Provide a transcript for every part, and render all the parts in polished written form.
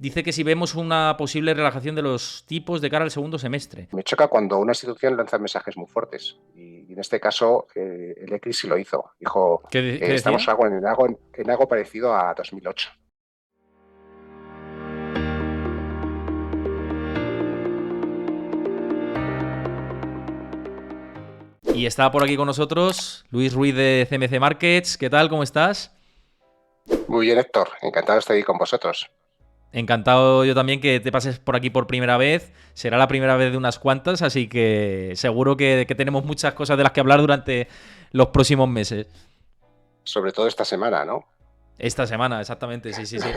dice que si vemos una posible relajación de los tipos de cara al segundo semestre. Me choca cuando una institución lanza mensajes muy fuertes. Y en este caso, el ECRI sí lo hizo. Dijo ¿Qué que estamos decía? en algo parecido a 2008. Y está por aquí con nosotros Luis Ruiz de CMC Markets. ¿Qué tal? ¿Cómo estás? Muy bien, Héctor. Encantado de estar ahí con vosotros. Encantado yo también que te pases por aquí por primera vez. Será la primera vez de unas cuantas, así que seguro que tenemos muchas cosas de las que hablar durante los próximos meses. Sobre todo esta semana, ¿no? Esta semana, exactamente, sí, sí, sí.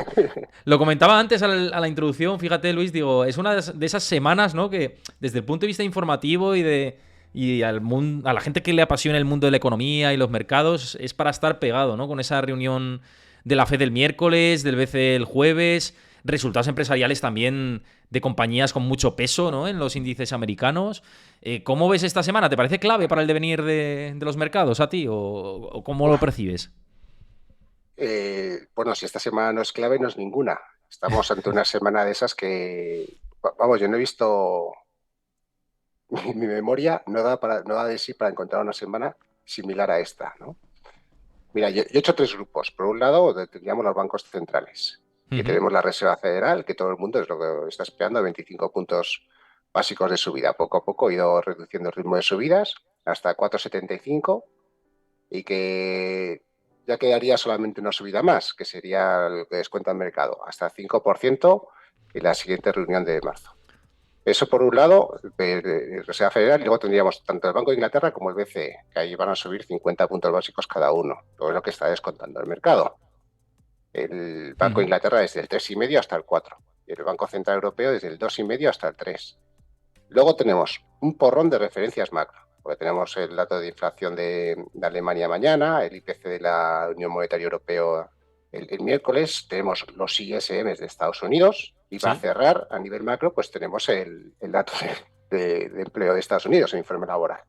Lo comentaba antes a la introducción, fíjate, Luis, digo, es una de esas semanas, ¿no? Que desde el punto de vista informativo y al mundo, a la gente que le apasiona el mundo de la economía y los mercados, es para estar pegado, ¿no? Con esa reunión de la FED del miércoles, del BCE el jueves, resultados empresariales también de compañías con mucho peso, ¿no? En los índices americanos. ¿Cómo ves esta semana? ¿Te parece clave para el devenir de los mercados a ti o cómo lo Uf, percibes? bueno, si esta semana no es clave, no es ninguna. Estamos ante una semana de esas que, vamos, yo no he visto, mi memoria no da de sí para encontrar una semana similar a esta, ¿no? Mira, yo he hecho tres grupos. Por un lado, tendríamos los bancos centrales, que Ujú. tenemos la Reserva Federal, que todo el mundo es lo que está esperando, 25 puntos básicos de subida. Poco a poco ha ido reduciendo el ritmo de subidas hasta 4,75 y que ya quedaría solamente una subida más, que sería lo que descuenta el mercado, hasta el 5% en la siguiente reunión de marzo. Eso por un lado, de Reserva Federal, y luego tendríamos tanto el Banco de Inglaterra como el BCE, que ahí van a subir 50 puntos básicos cada uno, todo lo que está descontando el mercado. El Banco de Ujú. Inglaterra desde el 3,5 hasta el 4, y el Banco Central Europeo desde el 2,5 hasta el 3. Luego tenemos un porrón de referencias macro, porque tenemos el dato de inflación de Alemania mañana, el IPC de la Unión Monetaria Europea el miércoles, tenemos los ISMs de Estados Unidos y para Sí. cerrar a nivel macro, pues tenemos el dato de empleo de Estados Unidos, el informe laboral.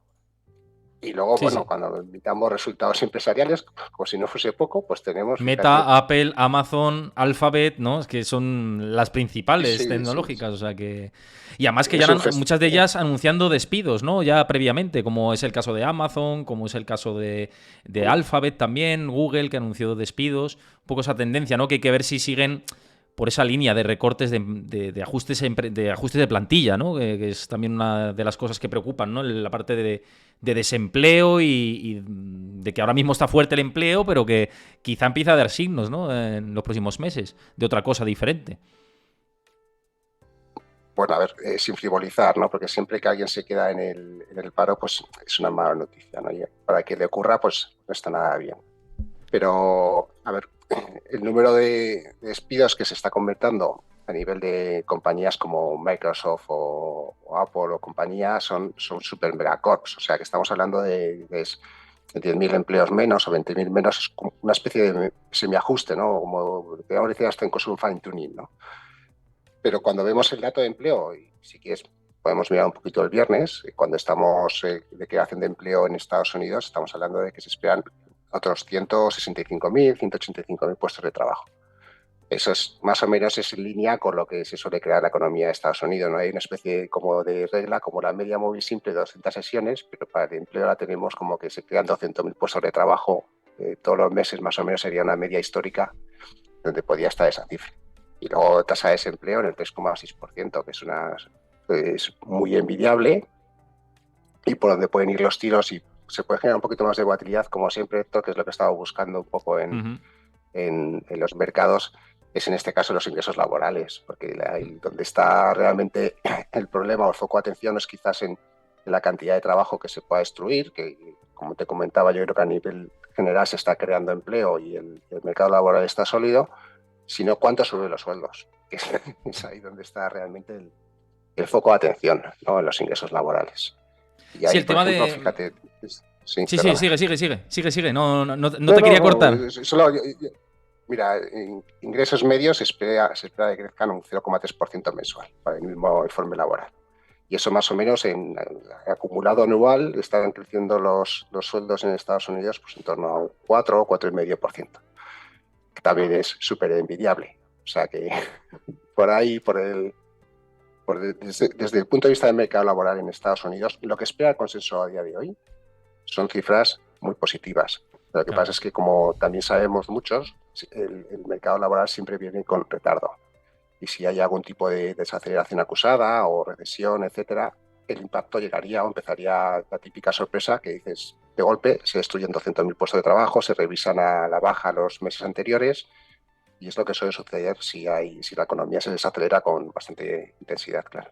Y luego, Sí, bueno, sí. cuando invitamos resultados empresariales, como si no fuese poco, pues tenemos, fíjate, Meta, Apple, Amazon, Alphabet, ¿no? Es que son las sí, principales sí, sí, tecnológicas, o sea que... Y además que ya es un muchas de ellas anunciando despidos, ¿no? Ya previamente, como es el caso de Amazon, como es el caso de Alphabet también, Google, que anunció despidos. Un poco esa tendencia, ¿no? Que hay que ver si siguen por esa línea de recortes de ajustes, de ajustes de plantilla, ¿no? Que es también una de las cosas que preocupan, ¿no? La parte de desempleo y de que ahora mismo está fuerte el empleo, pero que quizá empieza a dar signos, ¿no? En los próximos meses, de otra cosa diferente. bueno, a ver, sin frivolizar, ¿no? Porque siempre que alguien se queda en el paro, pues es una mala noticia, ¿no? Y para que le ocurra, pues no está nada bien. Pero, a ver, el número de despidos que se está convirtiendo a nivel de compañías como Microsoft o Apple o compañía son super megacorps. O sea, que estamos hablando de 10.000 empleos menos o 20.000 menos. Es como una especie de semiajuste, ¿no? Como digamos decir, hasta incluso un fine tuning, ¿no? Pero cuando vemos el dato de empleo, y si quieres podemos mirar un poquito el viernes, cuando estamos de creación de empleo en Estados Unidos, estamos hablando de que se esperan otros 165.000, 185.000 puestos de trabajo. Eso es más o menos es en línea con lo que se suele crear la economía de Estados Unidos. No hay una especie como de regla como la media móvil simple de 200 sesiones, pero para el empleo la tenemos como que se crean 200.000 puestos de trabajo todos los meses, más o menos sería una media histórica donde podía estar esa cifra. Y luego tasa de desempleo en el 3,6%, que es muy envidiable y por donde pueden ir los tiros y se puede generar un poquito más de volatilidad, como siempre, Héctor, que es lo que estaba buscando un poco Uh -huh. en los mercados, es en este caso los ingresos laborales, porque donde está realmente el problema o el foco de atención es quizás en la cantidad de trabajo que se pueda destruir, que como te comentaba, yo creo que a nivel general se está creando empleo y el mercado laboral está sólido, sino cuánto suben los sueldos, que es ahí donde está realmente el foco de atención, ¿no? En los ingresos laborales. Y Sí, ahí, el por tema ejemplo, de... fíjate, sí, Sí, sí, perdona. sigue. No No, te no, quería no, cortar. solo, mira, ingresos medios se espera que crezcan un 0,3% mensual para el mismo informe laboral. Y eso más o menos en acumulado anual están creciendo los sueldos en Estados Unidos pues en torno a un 4 o 4,5%, que también es súper envidiable. O sea que por ahí, desde el punto de vista del mercado laboral en Estados Unidos, lo que espera el consenso a día de hoy son cifras muy positivas. Lo que pasa Claro. es que, como también sabemos muchos, el mercado laboral siempre viene con retardo. Y si hay algún tipo de desaceleración acusada o recesión, etcétera, el impacto llegaría o empezaría la típica sorpresa que dices, de golpe se destruyen 200.000 puestos de trabajo, se revisan a la baja los meses anteriores, y es lo que suele suceder si la economía se desacelera con bastante intensidad, claro.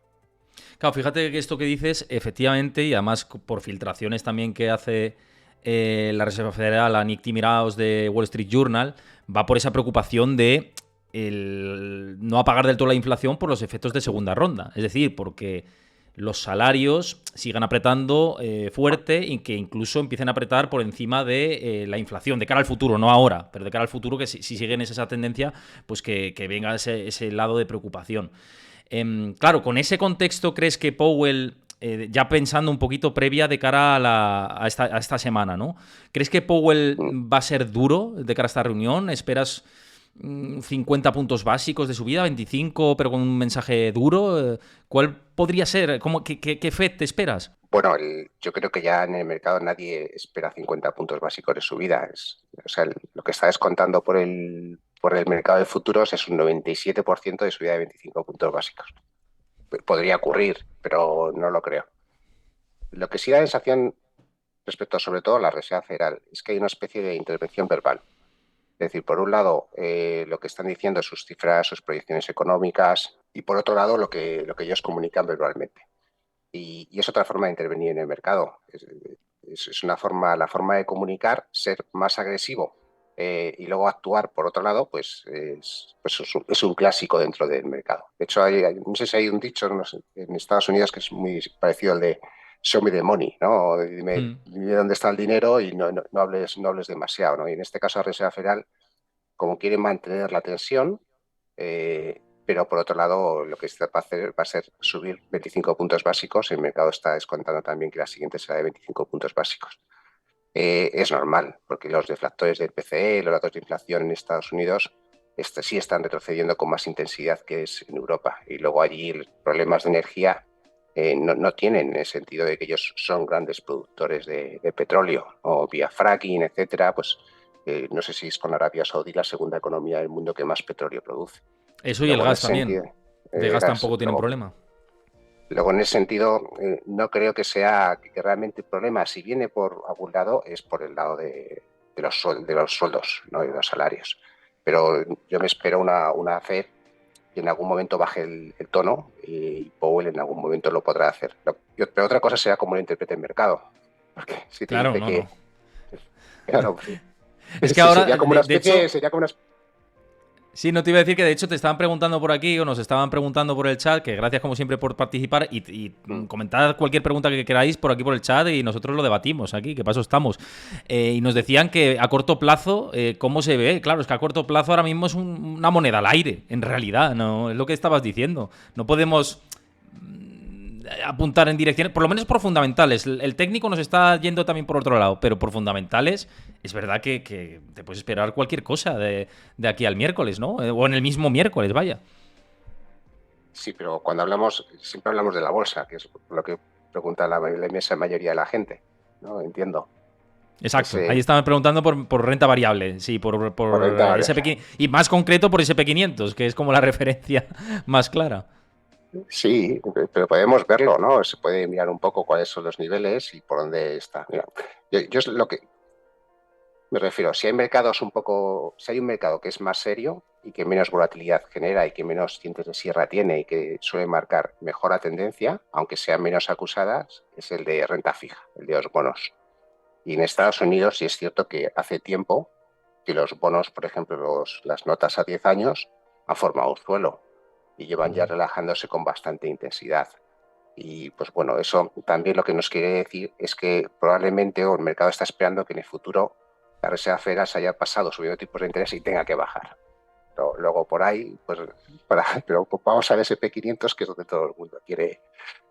Claro, fíjate que esto que dices, efectivamente, y además por filtraciones también que hace la Reserva Federal a Nick Timiraos de Wall Street Journal, va por esa preocupación de el no apagar del todo la inflación por los efectos de segunda ronda. Es decir, porque los salarios sigan apretando fuerte y que incluso empiecen a apretar por encima de la inflación, de cara al futuro, no ahora, pero de cara al futuro, que si siguen esa tendencia, pues que venga ese lado de preocupación. Claro, con ese contexto, ¿crees que Powell, ya pensando un poquito previa de cara a esta semana, ¿no? ¿Crees que Powell va a ser duro de cara a esta reunión? ¿Esperas 50 puntos básicos de subida, 25, pero con un mensaje duro? ¿Cuál podría ser? ¿Qué Fed te esperas? Bueno, yo creo que ya en el mercado nadie espera 50 puntos básicos de subida. O sea, lo que está descontando por el mercado de futuros es un 97% de subida de 25 puntos básicos. Podría ocurrir, pero no lo creo. Lo que sí da sensación respecto sobre todo a la Reserva Federal es que hay una especie de intervención verbal. Es decir, por un lado, lo que están diciendo sus cifras, sus proyecciones económicas, y por otro lado, lo que ellos comunican verbalmente. Y es otra forma de intervenir en el mercado. Es la forma de comunicar, ser más agresivo, y luego actuar por otro lado, pues es un clásico dentro del mercado. De hecho, no sé si hay un dicho, no sé, en Estados Unidos que es muy parecido al de show me the money, ¿no? Mm. Dime dónde está el dinero y no hables demasiado, ¿no? Y en este caso, la Reserva Federal, como quiere mantener la tensión, pero por otro lado, lo que va a hacer va a ser subir 25 puntos básicos. El mercado está descontando también que la siguiente será de 25 puntos básicos. Es normal, porque los deflactores del PCE, los datos de inflación en Estados Unidos, sí están retrocediendo con más intensidad que es en Europa. Y luego allí los problemas de energía no tienen el sentido de que ellos son grandes productores de petróleo o vía fracking, etcétera. Pues no sé si es con Arabia Saudí la segunda economía del mundo que más petróleo produce. Eso y el Luego, en gas ese sentido, también. De gas tampoco tienen luego, problema. en ese sentido, no creo que sea que realmente el problema, si viene por algún lado, es por el lado de los sueldos, ¿no? Y de los salarios. Pero yo me espero una Fed que en algún momento baje el tono, y Powell en algún momento lo podrá hacer. Pero otra cosa será cómo lo interprete el mercado. Porque si te Claro, dice no, no. que, claro, Es que ahora, sería como una de especie, hecho, sería como una sí, no te iba a decir que de hecho te estaban preguntando por aquí o nos estaban preguntando por el chat, que gracias como siempre por participar y comentad cualquier pregunta que queráis por aquí por el chat y nosotros lo debatimos aquí, que paso estamos. Y nos decían que a corto plazo, ¿cómo se ve? Claro, es que a corto plazo ahora mismo es una moneda al aire, en realidad, no es lo que estabas diciendo. No podemos apuntar en direcciones, por lo menos por fundamentales. El técnico nos está yendo también por otro lado, pero por fundamentales es verdad que te puedes esperar cualquier cosa de aquí al miércoles, ¿no? O en el mismo miércoles, vaya. Sí, pero cuando hablamos, siempre hablamos de la bolsa, que es lo que pregunta la inmensa mayoría de la gente, ¿no? Entiendo. Exacto. Ahí Ese, estaban preguntando por renta variable, sí, por por renta variable. SP500, y más concreto por SP500, que es como la referencia más clara. Sí, pero podemos verlo, ¿no? Se puede mirar un poco cuáles son los niveles y por dónde está. Mira, yo es lo que me refiero. Si hay un mercado que es más serio y que menos volatilidad genera y que menos dientes de sierra tiene y que suele marcar mejor la tendencia, aunque sean menos acusadas, es el de renta fija, el de los bonos. Y en Estados Unidos sí es cierto que hace tiempo que los bonos, por ejemplo, las notas a 10 años, han formado un suelo y llevan ya relajándose con bastante intensidad. Y pues bueno, eso también lo que nos quiere decir es que probablemente o el mercado está esperando que en el futuro la Reserva Federal se haya pasado subiendo tipos de interés y tenga que bajar. Pero luego por ahí, pero vamos al SP500, que es donde todo el mundo quiere,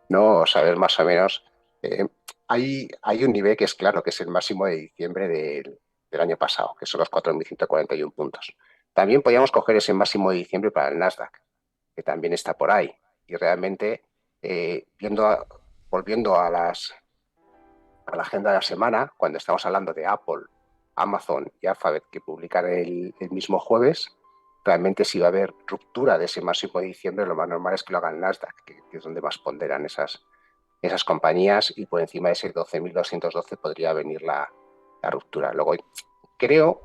¿no? Saber más o menos. eh, hay un nivel que es claro, que es el máximo de diciembre del año pasado, que son los 4.141 puntos. También podríamos coger ese máximo de diciembre para el Nasdaq, que también está por ahí. Y realmente, volviendo a la agenda de la semana, cuando estamos hablando de Apple, Amazon y Alphabet, que publican el mismo jueves, realmente si va a haber ruptura de ese máximo de diciembre, lo más normal es que lo haga el Nasdaq, que es donde más ponderan esas compañías, y por encima de ese 12.212 podría venir la ruptura. Luego, creo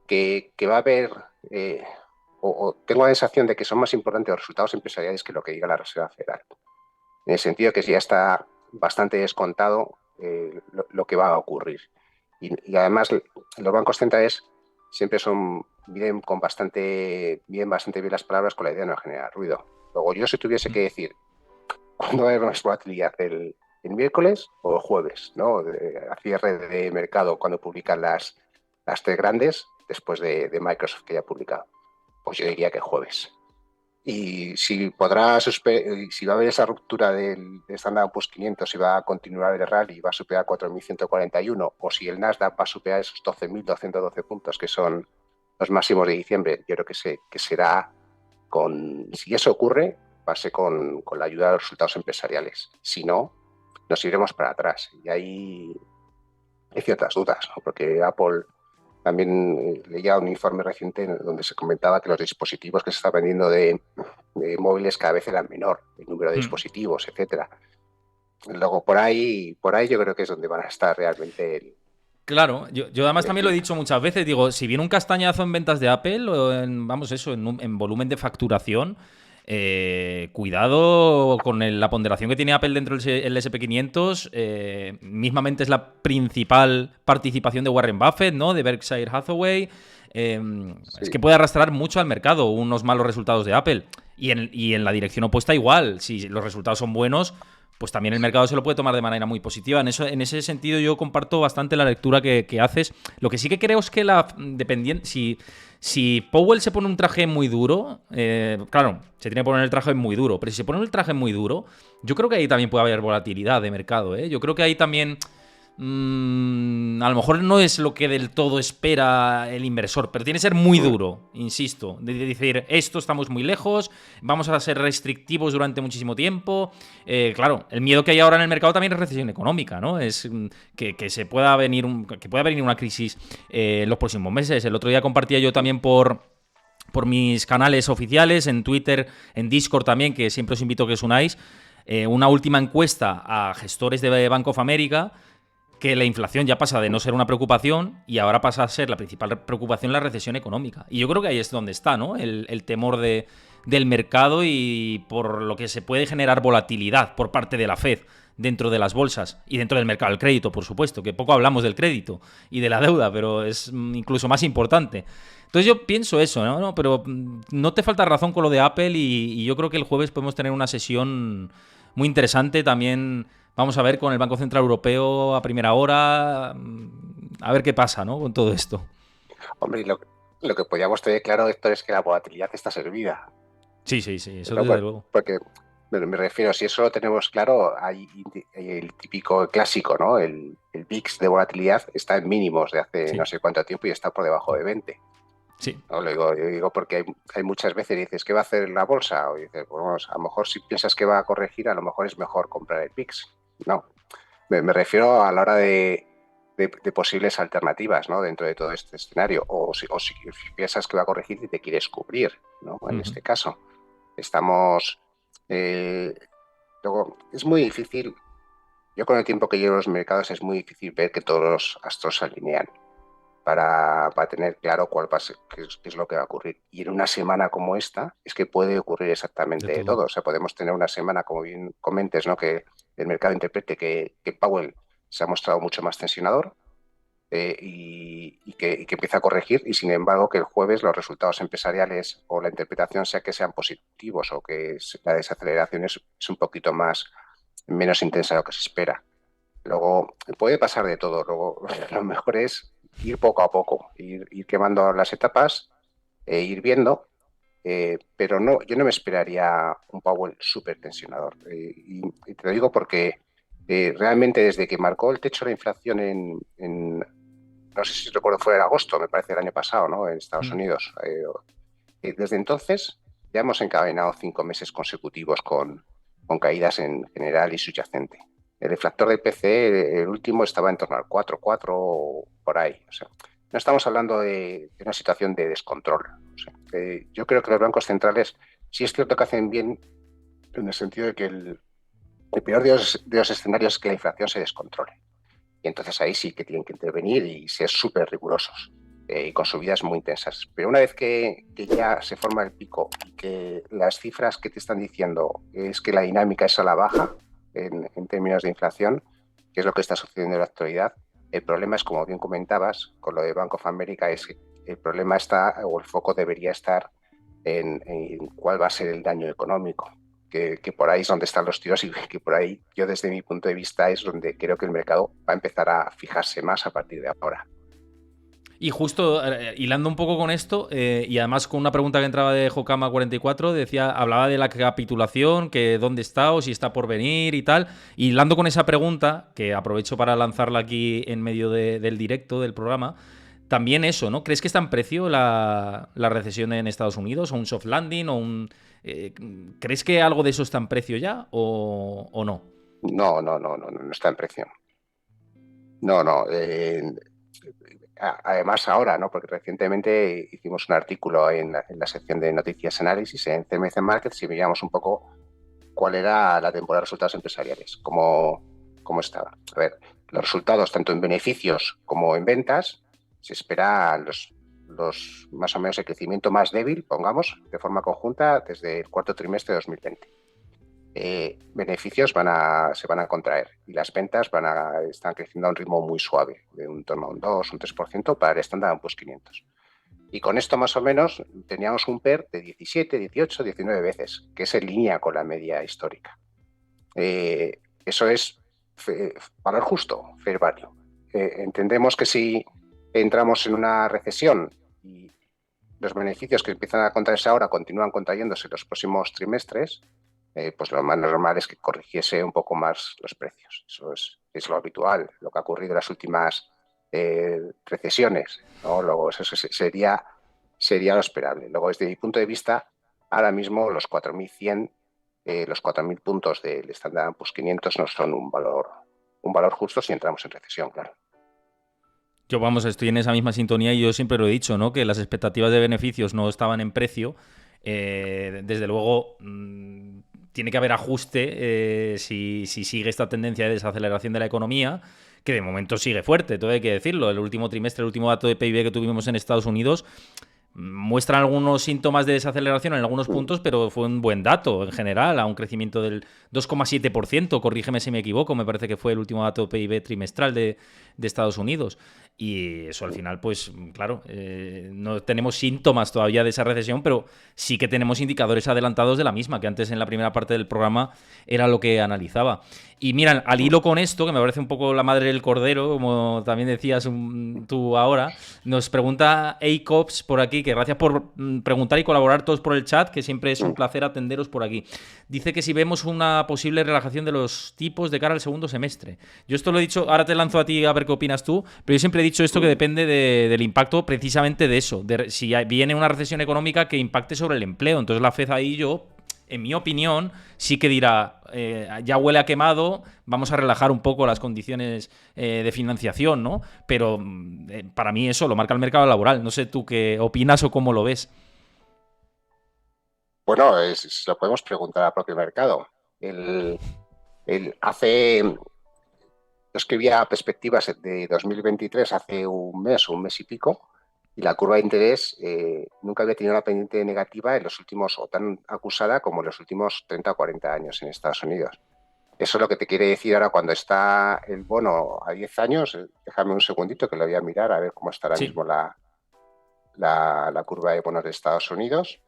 que va a haber, o tengo la sensación de que son más importantes los resultados empresariales que lo que diga la Reserva Federal, en el sentido que ya está bastante descontado lo que va a ocurrir. Y además los bancos centrales siempre miden bastante bien las palabras con la idea de no generar ruido. Luego, yo si tuviese que decir cuándo va a haber más volatilidad, el miércoles o el jueves, ¿no? A cierre de mercado, cuando publican las tres grandes, después de Microsoft que ya ha publicado. Pues yo diría que jueves. Y si si va a haber esa ruptura del Standard Poor's 500, si va a continuar el rally y va a superar 4.141, o si el Nasdaq va a superar esos 12.212 puntos, que son los máximos de diciembre, yo creo que será si eso ocurre, va a ser con la ayuda de los resultados empresariales. Si no, nos iremos para atrás. Y ahí hay ciertas dudas, ¿no? Porque Apple también leía un informe reciente donde se comentaba que los dispositivos que se están vendiendo de móviles cada vez eran menor, el número de Mm. dispositivos, etcétera. Luego por ahí yo creo que es donde van a estar realmente Claro, yo además el también lo he pico. dicho muchas veces, digo, si viene un castañazo en ventas de Apple o en, vamos, eso, en volumen de facturación, cuidado con la ponderación que tiene Apple dentro del SP500, mismamente es la principal participación de Warren Buffett, ¿no? De Berkshire Hathaway. Es que Sí. puede arrastrar mucho al mercado unos malos resultados de Apple. Y en la dirección opuesta igual, si los resultados son buenos, pues también el mercado se lo puede tomar de manera muy positiva. En ese sentido yo comparto bastante la lectura que haces. Lo que sí que creo es que si Powell se pone un traje muy duro, claro, se tiene que poner el traje muy duro, pero si se pone el traje muy duro, yo creo que ahí también puede haber volatilidad de mercado. Yo creo que ahí también a lo mejor no es lo que del todo espera el inversor, pero tiene que ser muy duro, insisto, de decir, esto estamos muy lejos, vamos a ser restrictivos durante muchísimo tiempo. Claro, el miedo que hay ahora en el mercado también es recesión económica, ¿no? Es que que pueda venir una crisis en los próximos meses. El otro día compartía yo también por mis canales oficiales, en Twitter, en Discord también, que siempre os invito a que os unáis, una última encuesta a gestores de Bank of America, que la inflación ya pasa de no ser una preocupación y ahora pasa a ser la principal preocupación la recesión económica. Y yo creo que ahí es donde está, ¿no? El temor del mercado y por lo que se puede generar volatilidad por parte de la Fed dentro de las bolsas y dentro del mercado del crédito, por supuesto, que poco hablamos del crédito y de la deuda, pero es incluso más importante. Entonces yo pienso eso, ¿no? Pero no te falta razón con lo de Apple y yo creo que el jueves podemos tener una sesión muy interesante también. Vamos a ver con el Banco Central Europeo a primera hora, a ver qué pasa, ¿no? Con todo esto. Hombre, y lo que podríamos tener claro, Héctor, es que la volatilidad está servida, Sí, sí, sí, eso ¿no? desde luego. Porque me refiero, si eso lo tenemos claro, hay el típico clásico, ¿no? El VIX de volatilidad está en mínimos de hace no Sí, sé cuánto tiempo y está por debajo de 20. sí. ¿No? Yo digo porque hay muchas veces dices, ¿qué va a hacer la bolsa? O dices, pues vamos, a lo mejor si piensas que va a corregir, a lo mejor es mejor comprar el VIX. No, me refiero a la hora de posibles alternativas, ¿no? Dentro de todo este escenario. O si piensas que va a corregir y te quieres cubrir, ¿no? En Ujú. este caso. Estamos... eh, luego, es muy difícil, yo con el tiempo que llevo en los mercados es muy difícil ver que todos los astros se alinean para tener claro cuál va a ser, qué es lo que va a ocurrir. Y en una semana como esta, es que puede ocurrir De exactamente todo. todo. O sea, podemos tener una semana, como bien comentes, ¿no? Que el mercado interprete que Powell se ha mostrado mucho más tensionador, y que empieza a corregir, y sin embargo que el jueves los resultados empresariales o la interpretación sea que sean positivos o que la desaceleración es un poquito menos intensa de lo que se espera. Luego puede pasar de todo. Luego lo mejor es ir poco a poco, ir quemando las etapas e ir viendo, pero no, yo no me esperaría un Powell súper tensionador. Y te lo digo porque realmente desde que marcó el techo de la inflación no sé si recuerdo, fue en agosto, me parece, el año pasado, ¿no? En Estados Unidos. Desde entonces ya hemos encadenado 5 meses consecutivos con caídas en general y subyacente. El deflactor del PCE, el último, estaba en torno al 4,4 o por ahí. O sea, no estamos hablando de una situación de descontrol. O sea, yo creo que los bancos centrales sí es cierto que hacen bien en el sentido de que el peor de los escenarios es que la inflación se descontrole. Y entonces ahí sí que tienen que intervenir y ser súper rigurosos y con subidas muy intensas. Pero una vez que ya se forma el pico y que las cifras que te están diciendo es que la dinámica es a la baja en términos de inflación, que es lo que está sucediendo en la actualidad, el problema es, como bien comentabas, con lo de Bank of America, es que el problema está, o el foco debería estar en cuál va a ser el daño económico. Que por ahí es donde están los tiros y que por ahí yo desde mi punto de vista es donde creo que el mercado va a empezar a fijarse más a partir de ahora. Y justo hilando un poco con esto, y además con una pregunta que entraba de Jokama44, decía, hablaba de la capitulación, que dónde está o si está por venir y tal. Y hilando con esa pregunta, que aprovecho para lanzarla aquí en medio del directo del programa, también eso, ¿no? ¿Crees que está en precio la recesión en Estados Unidos? ¿O un soft landing? ¿O un, ¿crees que algo de eso está en precio ya o no? No, no, no, no, no está en precio. No, no. Además ahora, ¿no? Porque recientemente hicimos un artículo en la sección de noticias análisis en CMC Markets y veíamos un poco cuál era la temporada de resultados empresariales, cómo estaba. A ver, los resultados, tanto en beneficios como en ventas, se espera los más o menos el crecimiento más débil, pongamos, de forma conjunta desde el cuarto trimestre de 2020. Beneficios se van a contraer y las ventas están creciendo a un ritmo muy suave, de un torno a un 2, un 3% para el Standard & Poor's 500. Y con esto más o menos teníamos un PER de 17, 18, 19 veces, que es en línea con la media histórica. Eso es valor justo, fair value. Entendemos que si entramos en una recesión y los beneficios que empiezan a contraerse ahora continúan contrayéndose en los próximos trimestres, pues lo más normal es que corrigiese un poco más los precios. Eso es lo habitual, lo que ha ocurrido en las últimas recesiones, ¿no? Luego eso sería lo esperable. Luego, desde mi punto de vista, ahora mismo los 4.100, los 4.000 puntos del Standard & Poor's 500 no son un valor justo si entramos en recesión, claro. Yo, vamos, estoy en esa misma sintonía y yo siempre lo he dicho, ¿no? Que las expectativas de beneficios no estaban en precio. Desde luego, tiene que haber ajuste si sigue esta tendencia de desaceleración de la economía, que de momento sigue fuerte, todo hay que decirlo. El último trimestre, el último dato de PIB que tuvimos en Estados Unidos, muestran algunos síntomas de desaceleración en algunos puntos, pero fue un buen dato en general, a un crecimiento del 2,7%, corrígeme si me equivoco, me parece que fue el último dato de PIB trimestral de Estados Unidos. Y eso al final, pues claro, no tenemos síntomas todavía de esa recesión, pero sí que tenemos indicadores adelantados de la misma, que antes en la primera parte del programa era lo que analizaba. Y mira, al hilo con esto, que me parece un poco la madre del cordero, como también decías tú ahora, nos pregunta ACOPS por aquí, que gracias por preguntar y colaborar todos por el chat, que siempre es un placer atenderos por aquí. Dice que si vemos una posible relajación de los tipos de cara al segundo semestre. Yo esto lo he dicho, ahora te lanzo a ti a ver qué opinas tú, pero yo siempre he dicho esto que depende del impacto precisamente de eso, de si viene una recesión económica que impacte sobre el empleo. Entonces la FED ahí yo, en mi opinión, sí que dirá, ya huele a quemado, vamos a relajar un poco las condiciones de financiación, ¿no? Pero para mí eso lo marca el mercado laboral. No sé tú qué opinas o cómo lo ves. Bueno, lo podemos preguntar al propio mercado. El, hace, yo escribía perspectivas de 2023 hace un mes y pico, y la curva de interés nunca había tenido una pendiente negativa en los últimos, o tan acusada como en los últimos 30 o 40 años en Estados Unidos. Eso es lo que te quiere decir ahora cuando está el bono a 10 años. Déjame un segundito que lo voy a mirar a ver cómo está ahora Sí. mismo la curva de bonos de Estados Unidos.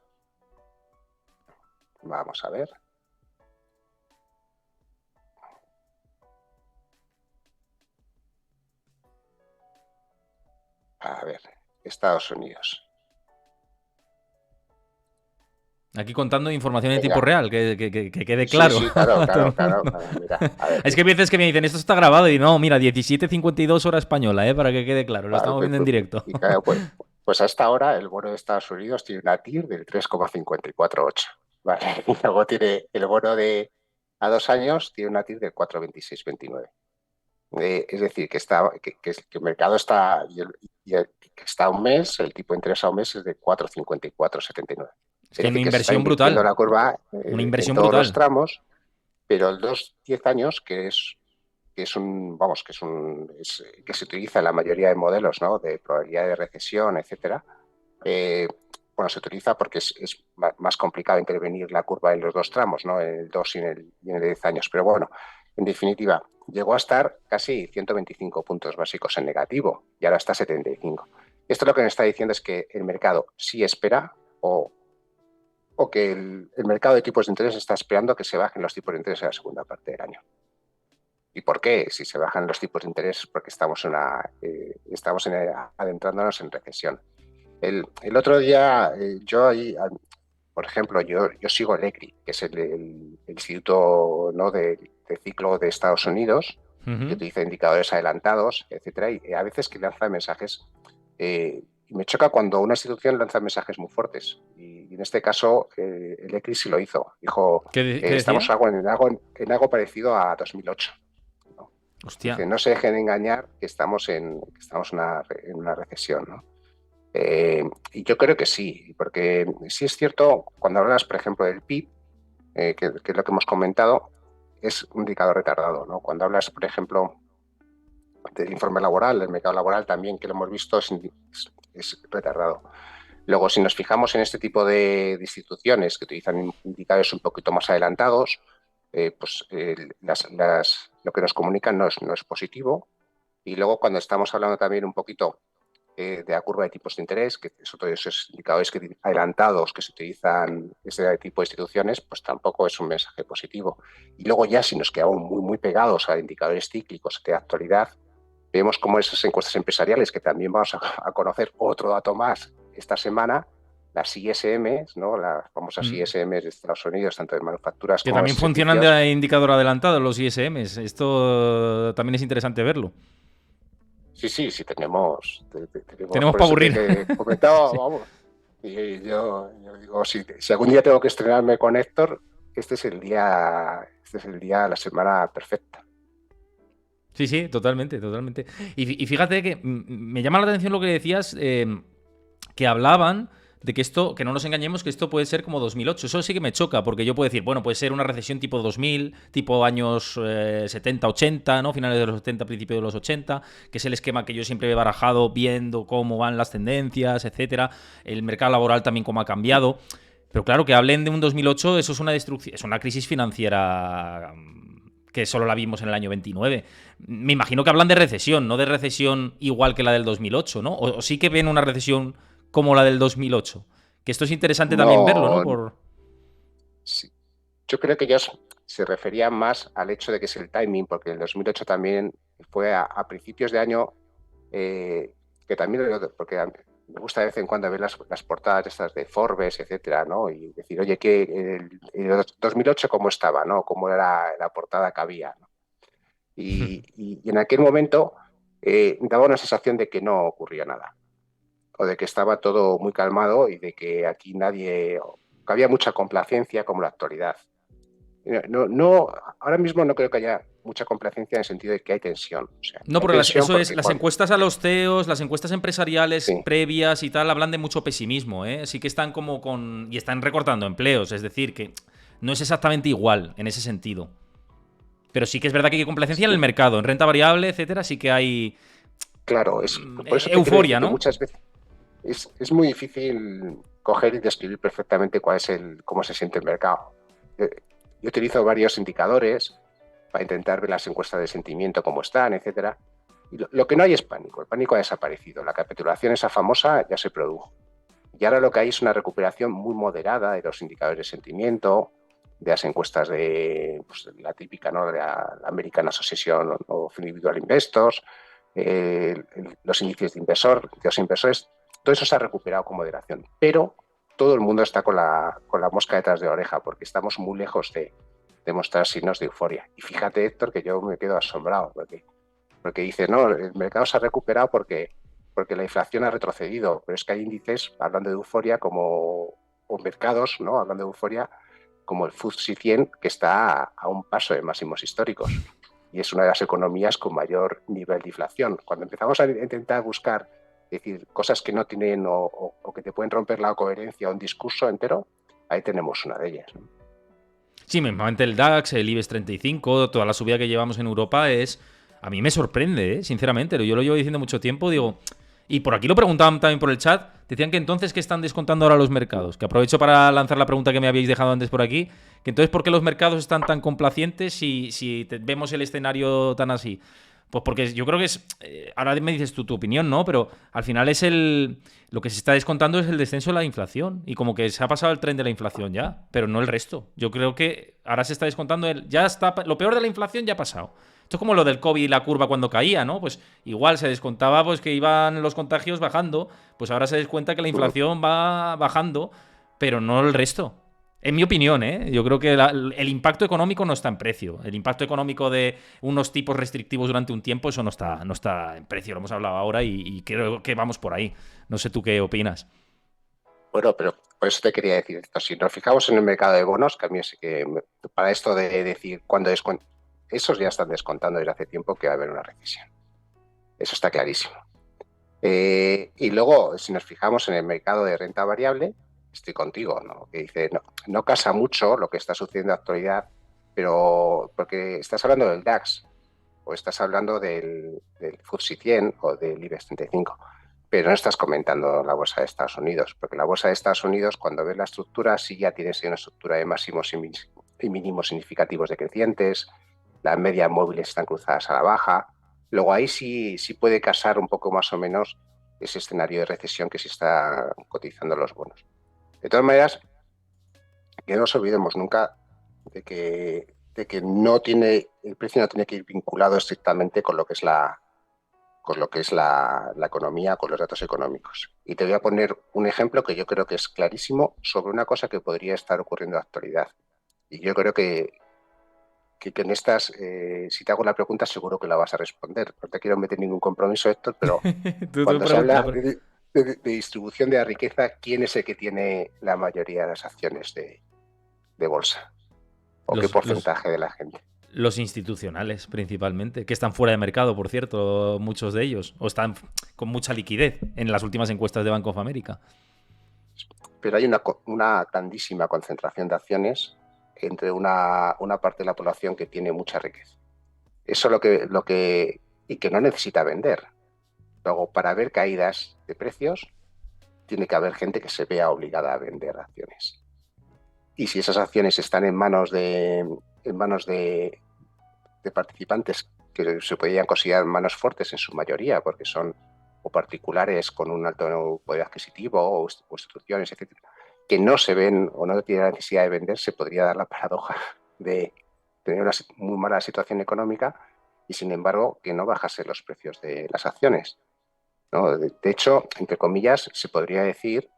Vamos a ver. A ver, Estados Unidos. Aquí contando información en tiempo Venga. real, que quede Sí, claro sí, claro, a todo claro, el claro. mundo. Mira, a ver, Es que hay veces que me dicen, esto está grabado y no, mira, 17:52 hora española, para que quede claro, lo claro, estamos viendo en directo. y claro, pues a esta hora el bono de Estados Unidos tiene una TIR del 3,548. Vale. Y luego tiene el bono de a 2 años, tiene una TIR del 4,2629. Es decir, que el mercado está, que está a un mes, el tipo de interés a un mes es de 4,5479. Es Es que hay una decir, que se está inversión invirtiendo brutal, la curva una en inversión todos los brutal. tramos, pero el 2-10 años, vamos, que se utiliza en la mayoría de modelos, ¿no? De probabilidad de recesión, etcétera. eh, bueno, se utiliza porque es más complicado intervenir la curva en los dos tramos, ¿no? En el 2 y en el de 10 años. Pero bueno, en definitiva, llegó a estar casi 125 puntos básicos en negativo y ahora está 75. Esto lo que me está diciendo es que el mercado sí espera o que el mercado de tipos de interés está esperando que se bajen los tipos de interés en la segunda parte del año. ¿Y por qué? Si se bajan los tipos de interés, porque adentrándonos en recesión. El otro día, por ejemplo, yo sigo el ECRI, que es el Instituto, ¿no? de Ciclo de Estados Unidos, que Ujú. utiliza indicadores adelantados, etcétera, y a veces que lanza mensajes. Y me choca cuando una institución lanza mensajes muy fuertes. Y en este caso, el ECRI sí lo hizo. Dijo, ¿Qué estamos decía? en algo parecido a 2008. ¿No? Hostia. Dice, no se dejen engañar que estamos en una recesión, ¿no? Y yo creo que sí, porque sí es cierto, cuando hablas, por ejemplo, del PIB, que es lo que hemos comentado, es un indicador retardado, ¿no? Cuando hablas, por ejemplo, del informe laboral, del mercado laboral también, que lo hemos visto, es retardado. Luego, si nos fijamos en este tipo de instituciones que utilizan indicadores un poquito más adelantados, pues lo que nos comunican no es positivo. Y luego, cuando estamos hablando también un poquito de la curva de tipos de interés, que es otro de esos indicadores adelantados que se utilizan ese tipo de instituciones, pues tampoco es un mensaje positivo. Y luego ya si nos quedamos muy, muy pegados a indicadores cíclicos de actualidad, vemos cómo esas encuestas empresariales, que también vamos a conocer otro dato más esta semana, las ISMs, ¿no? Las famosas Mm. ISMs de Estados Unidos, tanto de manufacturas Que como de también funcionan servicios. de indicador adelantado los ISMs. Esto también es interesante verlo. Sí, sí, sí, tenemos, Tenemos por para eso aburrir. te comentaba, Sí. vamos. Y yo digo, si algún día tengo que estrenarme con Héctor, este es el día, la semana perfecta. Sí, sí, totalmente, totalmente. Y fíjate que me llama la atención lo que decías, que hablaban de que esto, que no nos engañemos, que esto puede ser como 2008. Eso sí que me choca, porque yo puedo decir, bueno, puede ser una recesión tipo 2000, tipo años 70, 80, ¿no? Finales de los 70, principios de los 80, que es el esquema que yo siempre he barajado viendo cómo van las tendencias, etcétera. El mercado laboral también cómo ha cambiado. Pero claro, que hablen de un 2008, eso es una destrucción, es una crisis financiera que solo la vimos en el año 29. Me imagino que hablan de recesión, no de recesión igual que la del 2008, ¿no? O sí que ven una recesión como la del 2008. Que esto es interesante también verlo, ¿no? No, sí, yo creo que ellos se referían más al hecho de que es el timing, porque el 2008 también fue a principios de año, que también, porque me gusta de vez en cuando ver las portadas estas de Forbes, etcétera, ¿no? Y decir, oye, que el 2008 cómo estaba, ¿no? Cómo era la portada que había, ¿no? Y en aquel momento daba una sensación de que no ocurría nada, o de que estaba todo muy calmado y de que aquí que había mucha complacencia como la actualidad. No, no, ahora mismo no creo que haya mucha complacencia en el sentido de que hay tensión. O sea, No, hay pero tensión eso es, porque las encuestas a los CEOs, las encuestas empresariales sí, previas y tal, hablan de mucho pesimismo, ¿eh? Sí que están como con... y están recortando empleos, es decir, que no es exactamente igual en ese sentido. Pero sí que es verdad que hay complacencia en el sí, mercado, en renta variable, etcétera, sí que hay claro, por eso te quiero decir euforia, que ¿no? muchas veces es muy difícil coger y describir perfectamente cómo se siente el mercado. Yo, yo utilizo varios indicadores para intentar ver las encuestas de sentimiento, cómo están, etcétera. Y lo que no hay es pánico. El pánico ha desaparecido. La capitulación esa famosa ya se produjo. Y ahora lo que hay es una recuperación muy moderada de los indicadores de sentimiento, de las encuestas de pues, la típica, ¿no? De la American Association of Individual Investors, los índices de los inversores, todo eso se ha recuperado con moderación. Pero todo el mundo está con la mosca detrás de la oreja, porque estamos muy lejos de mostrar signos de euforia. Y fíjate, Héctor, que yo me quedo asombrado, porque dice, no, el mercado se ha recuperado porque la inflación ha retrocedido, pero es que hay índices, hablando de euforia, o mercados, ¿no? Hablando de euforia, como el FTSE 100, que está a un paso de máximos históricos. Y es una de las economías con mayor nivel de inflación. Cuando empezamos a intentar buscar, es decir, cosas que no tienen o que te pueden romper la coherencia o un discurso entero, ahí tenemos una de ellas, ¿no? Sí, mismamente el DAX, el IBEX 35, toda la subida que llevamos en Europa es... A mí me sorprende, sinceramente. Yo lo llevo diciendo mucho tiempo, digo... Y por aquí lo preguntaban también por el chat. Decían que entonces, ¿qué están descontando ahora los mercados? Que aprovecho para lanzar la pregunta que me habéis dejado antes por aquí. Que entonces, ¿por qué los mercados están tan complacientes si vemos el escenario tan así? Pues porque yo creo que es... ahora me dices tú tu opinión, ¿no? Pero al final es el... Lo que se está descontando es el descenso de la inflación. Y como que se ha pasado el tren de la inflación ya, pero no el resto. Yo creo que ahora se está descontando el... Ya está... Lo peor de la inflación ya ha pasado. Esto es como lo del COVID y la curva cuando caía, ¿no? Pues igual se descontaba pues que iban los contagios bajando. Pues ahora se descuenta que la inflación va bajando, pero no el resto. En mi opinión, ¿eh? Yo creo que el impacto económico no está en precio. El impacto económico de unos tipos restrictivos durante un tiempo, eso no está en precio. Lo hemos hablado ahora y creo que vamos por ahí. No sé tú qué opinas. Bueno, pero por eso te quería decir esto. Si nos fijamos en el mercado de bonos, que a mí sí que para esto de decir cuándo esos ya están descontando desde hace tiempo que va a haber una recesión. Eso está clarísimo. Y luego, si nos fijamos en el mercado de renta variable, estoy contigo, ¿no? Que dice, no, no casa mucho lo que está sucediendo en la actualidad, pero porque estás hablando del DAX o estás hablando del FTSE 100 o del IBEX 35, pero no estás comentando la bolsa de Estados Unidos, porque la bolsa de Estados Unidos, cuando ves la estructura, sí ya tienes una estructura de máximos y mínimos significativos decrecientes, las medias móviles están cruzadas a la baja. Luego ahí sí puede casar un poco más o menos ese escenario de recesión que se está cotizando los bonos. De todas maneras, que no nos olvidemos nunca de que el precio no tiene que ir vinculado estrictamente con lo que es la economía, con los datos económicos. Y te voy a poner un ejemplo que yo creo que es clarísimo sobre una cosa que podría estar ocurriendo en la actualidad. Y yo creo que en estas, si te hago la pregunta, seguro que la vas a responder. No te quiero meter ningún compromiso, Héctor, pero Tú cuando se pregunta. habla de distribución de la riqueza, ¿quién es el que tiene la mayoría de las acciones de bolsa? ¿O qué Los, los, porcentaje de la gente? los institucionales, principalmente, que están fuera de mercado, por cierto, muchos de ellos, o están con mucha liquidez en las últimas encuestas de Bank of America. Pero hay una grandísima concentración de acciones entre una parte de la población que tiene mucha riqueza. Eso y que no necesita vender. Luego, para ver caídas de precios, tiene que haber gente que se vea obligada a vender acciones. Y si esas acciones están en manos de participantes que se podrían considerar manos fuertes en su mayoría, porque son o particulares con un alto poder adquisitivo o instituciones, etcétera, que no se ven o no tienen la necesidad de vender, se podría dar la paradoja de tener una muy mala situación económica y, sin embargo, que no bajase los precios de las acciones, ¿no? De hecho, entre comillas, se podría decir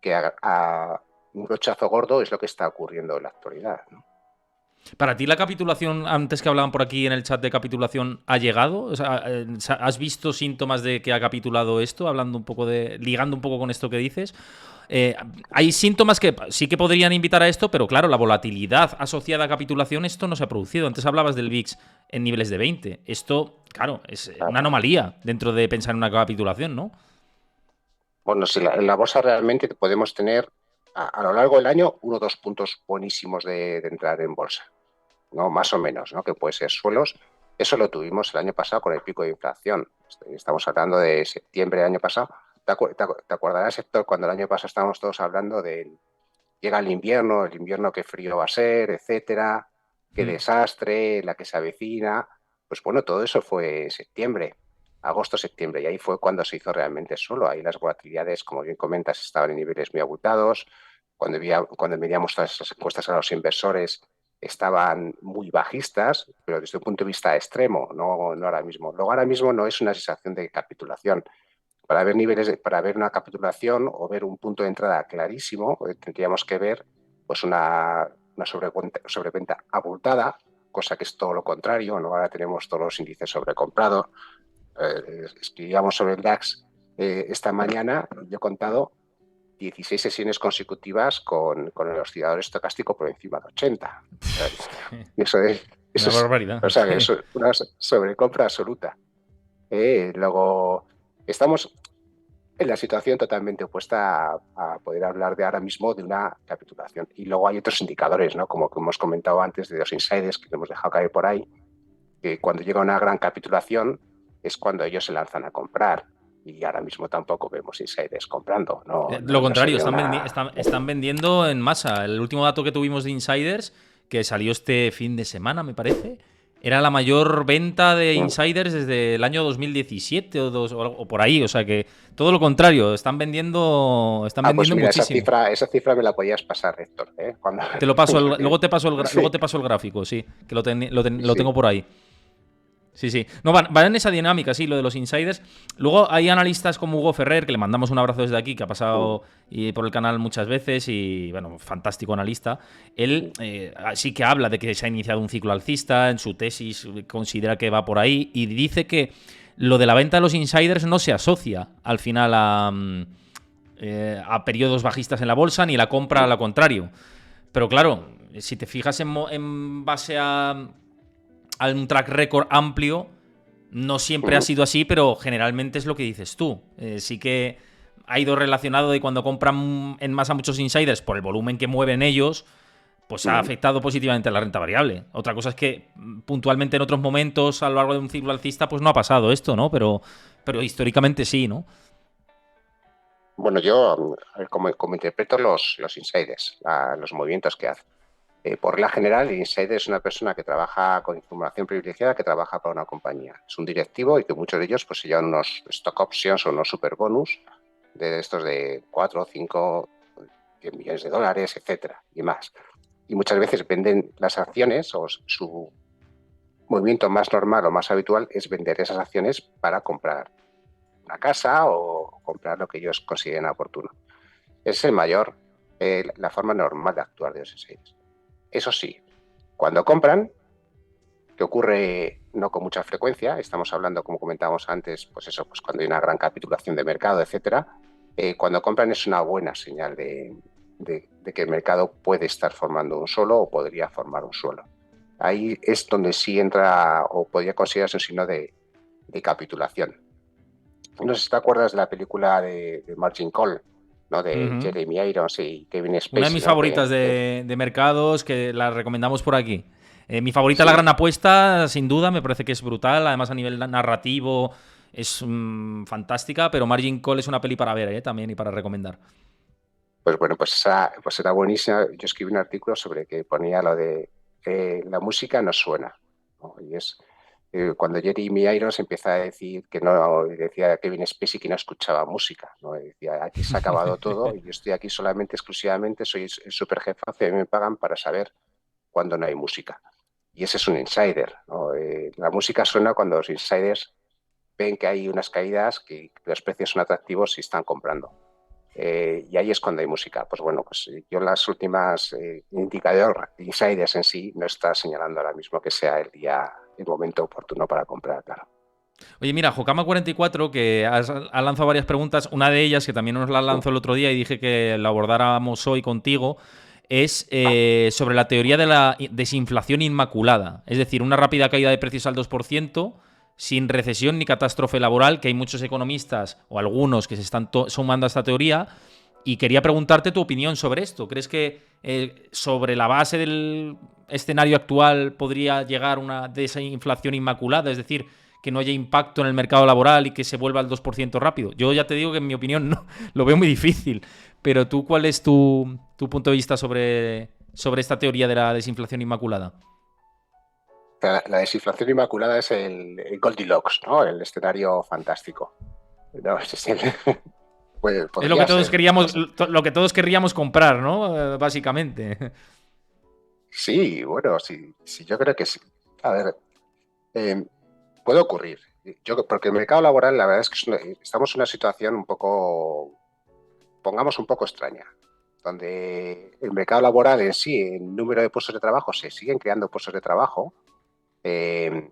que a un brochazo gordo es lo que está ocurriendo en la actualidad, ¿no? Para ti la capitulación, antes que hablaban por aquí en el chat de capitulación, ¿ha llegado? O sea, ¿has visto síntomas de que ha capitulado esto? Ligando un poco con esto que dices. Hay síntomas que sí que podrían invitar a esto, pero claro, la volatilidad asociada a capitulación, esto no se ha producido. Antes hablabas del VIX en niveles de 20. Esto, claro, es una Claro. anomalía dentro de pensar en una capitulación, ¿no? Bueno, si en la bolsa realmente podemos tener a lo largo del año 1 o 2 puntos buenísimos de entrar en bolsa, ¿no? Más o menos, ¿no? Que puede ser suelos. Eso lo tuvimos el año pasado con el pico de inflación. Estamos hablando de septiembre del año pasado. ¿Te acordarás, Héctor, cuando el año pasado estábamos todos hablando de llega el invierno qué frío va a ser, etcétera, qué Mm. desastre, la que se avecina? Pues bueno, todo eso fue septiembre, agosto, septiembre, y ahí fue cuando se hizo realmente solo. Ahí las volatilidades, como bien comentas, estaban en niveles muy abultados. Cuando medíamos todas esas encuestas a los inversores, estaban muy bajistas, pero desde un punto de vista extremo, no ahora mismo. Luego ahora mismo no es una sensación de capitulación, Para ver niveles, para ver una capitulación o ver un punto de entrada clarísimo, tendríamos que ver pues una sobreventa abultada, cosa que es todo lo contrario, ¿no? Ahora tenemos todos los índices sobrecomprados. Escribíamos sobre el DAX esta mañana, yo he contado 16 sesiones consecutivas con el oscilador estocástico por encima de 80. Eso es, Una barbaridad. o sea, es una sobrecompra absoluta. Luego, estamos en la situación totalmente opuesta a poder hablar de ahora mismo de una capitulación. Y luego hay otros indicadores, ¿no? Como que hemos comentado antes, de los insiders que hemos dejado caer por ahí, que cuando llega una gran capitulación es cuando ellos se lanzan a comprar. Y ahora mismo tampoco vemos insiders comprando. Lo contrario, Una... están vendiendo en masa. El último dato que tuvimos de insiders, que salió este fin de semana, me parece, era la mayor venta de insiders desde el año 2017 o por ahí. O sea que todo lo contrario, están vendiendo pues mira, muchísimo. esa cifra me la podías pasar, Héctor. Cuando... Te lo paso, luego te paso el gráfico, sí, que lo tengo por ahí. Sí, sí. No, van en esa dinámica, sí, lo de los insiders. Luego hay analistas como Hugo Ferrer, que le mandamos un abrazo desde aquí, que ha pasado por el canal muchas veces y, bueno, fantástico analista. Él sí que habla de que se ha iniciado un ciclo alcista, en su tesis considera que va por ahí y dice que lo de la venta de los insiders no se asocia al final a periodos bajistas en la bolsa ni la compra a lo contrario. Pero claro, si te fijas en base a un track record amplio, no siempre ha sido así, pero generalmente es lo que dices tú. Sí que ha ido relacionado de cuando compran en masa muchos insiders por el volumen que mueven ellos, pues ha afectado positivamente a la renta variable. Otra cosa es que puntualmente en otros momentos a lo largo de un ciclo alcista pues no ha pasado esto, ¿no? Pero históricamente sí, ¿no? Bueno, yo como interpreto los insiders, los movimientos que hacen. Por la general, el insider es una persona que trabaja con información privilegiada, que trabaja para una compañía. Es un directivo y que muchos de ellos pues, se llevan unos stock options o unos super bonus de estos de 4, 5, 10 millones de dólares, etcétera, y más. Y muchas veces venden las acciones o su movimiento más normal o más habitual es vender esas acciones para comprar una casa o comprar lo que ellos consideren oportuno. Es la forma normal de actuar de los insiders. Eso sí, cuando compran, que ocurre no con mucha frecuencia, estamos hablando, como comentábamos antes, pues cuando hay una gran capitulación de mercado, etcétera, cuando compran es una buena señal de que el mercado puede estar formando un suelo o podría formar un suelo. Ahí es donde sí entra o podría considerarse un signo de capitulación. No sé si te acuerdas de la película de Margin Call, ¿no? De Jeremy Irons y Kevin Spacey. Una de mis favoritas de mercados, que la recomendamos por aquí. Mi favorita, La Gran Apuesta, sin duda, me parece que es brutal. Además, a nivel narrativo es fantástica, pero Margin Call es una peli para ver también y para recomendar. Pues bueno, pues era buenísima. Yo escribí un artículo sobre que ponía lo de la música no suena, ¿no? Y es cuando Jeremy Irons empieza a decir que no, decía Kevin Spacey que no escuchaba música, ¿no? Decía, aquí se ha acabado todo y yo estoy aquí solamente, exclusivamente, soy el super jefazo y me pagan para saber cuándo no hay música. Y ese es un insider, ¿no? La música suena cuando los insiders ven que hay unas caídas, que los precios son atractivos y están comprando. Y ahí es cuando hay música. Pues bueno, pues yo las últimas indicadores insiders en sí no está señalando ahora mismo que sea el momento oportuno para comprar, claro. Oye, mira, Jokama44, que ha lanzado varias preguntas, una de ellas, que también nos la lanzó el otro día y dije que la abordáramos hoy contigo, es sobre la teoría de la desinflación inmaculada. Es decir, una rápida caída de precios al 2%, sin recesión ni catástrofe laboral, que hay muchos economistas o algunos que se están sumando a esta teoría. Y quería preguntarte tu opinión sobre esto. ¿Crees que sobre la base del escenario actual podría llegar una desinflación inmaculada? Es decir, que no haya impacto en el mercado laboral y que se vuelva al 2% rápido. Yo ya te digo que en mi opinión no, lo veo muy difícil. Pero tú, ¿cuál es tu punto de vista sobre esta teoría de la desinflación inmaculada? La desinflación inmaculada es el Goldilocks, ¿no? El escenario fantástico. No, pues, es lo que todos querríamos comprar, ¿no? Básicamente. Sí, bueno, sí, yo creo que sí. A ver, puede ocurrir. porque el mercado laboral, la verdad es que estamos en una situación pongamos un poco extraña, donde el mercado laboral en sí, el número de puestos de trabajo, se siguen creando puestos de trabajo, eh,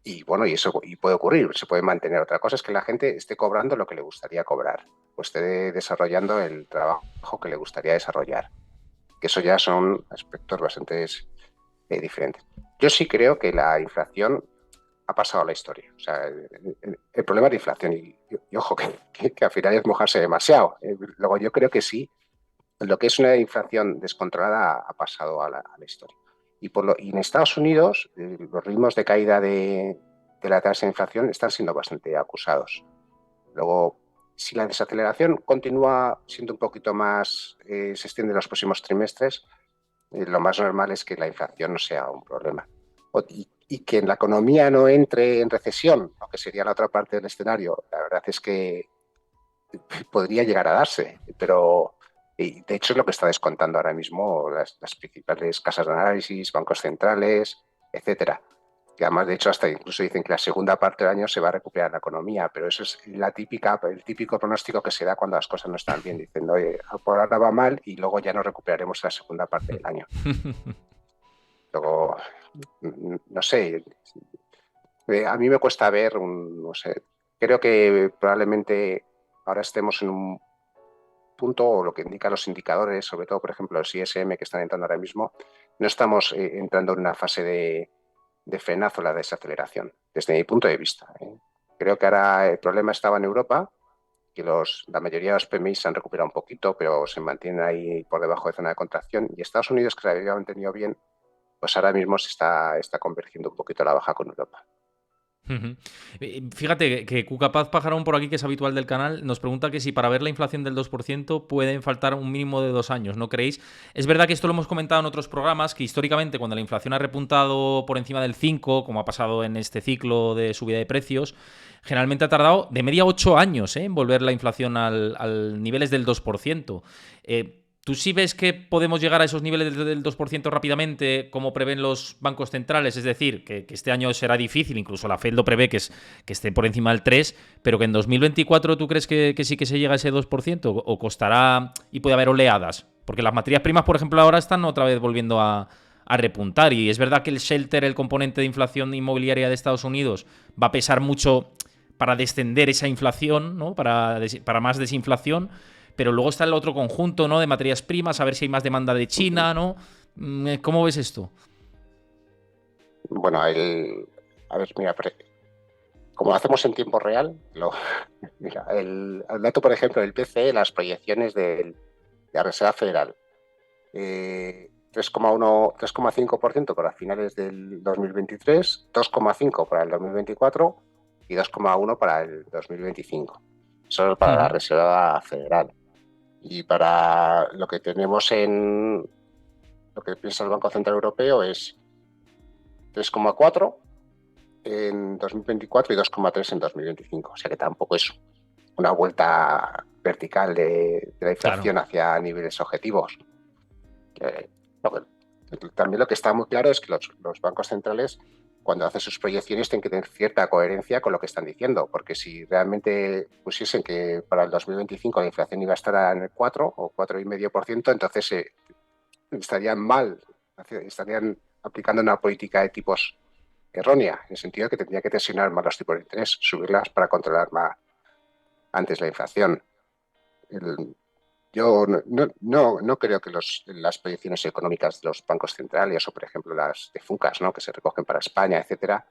y bueno, y puede ocurrir, se puede mantener. Otra cosa es que la gente esté cobrando lo que le gustaría cobrar, o esté desarrollando el trabajo que le gustaría desarrollar, que eso ya son aspectos bastante diferentes. Yo sí creo que la inflación ha pasado a la historia. O sea, el problema es la inflación y ojo, que al final es mojarse demasiado. Luego yo creo que sí, lo que es una inflación descontrolada ha pasado a la historia. Y en Estados Unidos los ritmos de caída de la tasa de inflación están siendo bastante acusados. Luego, si la desaceleración continúa siendo un poquito más, se extiende en los próximos trimestres, lo más normal es que la inflación no sea un problema. Y que la economía no entre en recesión, ¿no? Que sería la otra parte del escenario. La verdad es que podría llegar a darse, pero de hecho es lo que está descontando ahora mismo las principales casas de análisis, bancos centrales, etcétera. Que además, de hecho, hasta incluso dicen que la segunda parte del año se va a recuperar la economía, pero eso es el típico pronóstico que se da cuando las cosas no están bien, diciendo, oye, por ahora va mal y luego ya nos recuperaremos la segunda parte del año. Luego, no sé, a mí me cuesta ver, no sé, creo que probablemente ahora estemos en un punto, o lo que indican los indicadores, sobre todo, por ejemplo, los ISM que están entrando ahora mismo, no estamos entrando en una fase de frenazo, la desaceleración, desde mi punto de vista. Creo que ahora el problema estaba en Europa, que la mayoría de los PMI se han recuperado un poquito, pero se mantienen ahí por debajo de zona de contracción, y Estados Unidos, que se había mantenido bien, pues ahora mismo se está convergiendo un poquito a la baja con Europa. Fíjate que Cucapaz Pajarón por aquí, que es habitual del canal, nos pregunta que si para ver la inflación del 2% pueden faltar un mínimo de 2 años, ¿no creéis? Es verdad que esto lo hemos comentado en otros programas, que históricamente cuando la inflación ha repuntado por encima del 5, como ha pasado en este ciclo de subida de precios, generalmente ha tardado de media 8 años en volver la inflación al niveles del 2%. ¿Tú sí ves que podemos llegar a esos niveles del 2% rápidamente, como prevén los bancos centrales? Es decir, que este año será difícil, incluso la Fed lo prevé que esté por encima del 3%, pero que en 2024 ¿tú crees que sí que se llega a ese 2%? ¿O costará y puede haber oleadas? Porque las materias primas, por ejemplo, ahora están otra vez volviendo a repuntar. Y es verdad que el shelter, el componente de inflación inmobiliaria de Estados Unidos, va a pesar mucho para descender esa inflación, ¿no? Para más desinflación. Pero luego está el otro conjunto, ¿no? De materias primas, a ver si hay más demanda de China, ¿no? ¿Cómo ves esto? Bueno, a ver, mira, como lo hacemos en tiempo real, mira, el dato, por ejemplo, del PCE, las proyecciones de la Reserva Federal, 3,1, 3,5% para finales del 2023, 2,5% para el 2024 y 2,1% para el 2025. Eso es para la Reserva Federal. Y para lo que tenemos lo que piensa el Banco Central Europeo es 3,4 en 2024 y 2,3 en 2025. O sea que tampoco es una vuelta vertical de la inflación, claro, hacia niveles objetivos. También lo que está muy claro es que los bancos centrales, cuando hacen sus proyecciones, tienen que tener cierta coherencia con lo que están diciendo, porque si realmente pusiesen que para el 2025 la inflación iba a estar en el 4 o 4,5%, entonces estarían mal, estarían aplicando una política de tipos errónea, en el sentido de que tendría que tensionar más los tipos de interés, subirlas para controlar más antes la inflación. Yo no creo que las proyecciones económicas de los bancos centrales o, por ejemplo, las de FUNCAS, ¿no?, que se recogen para España, etcétera,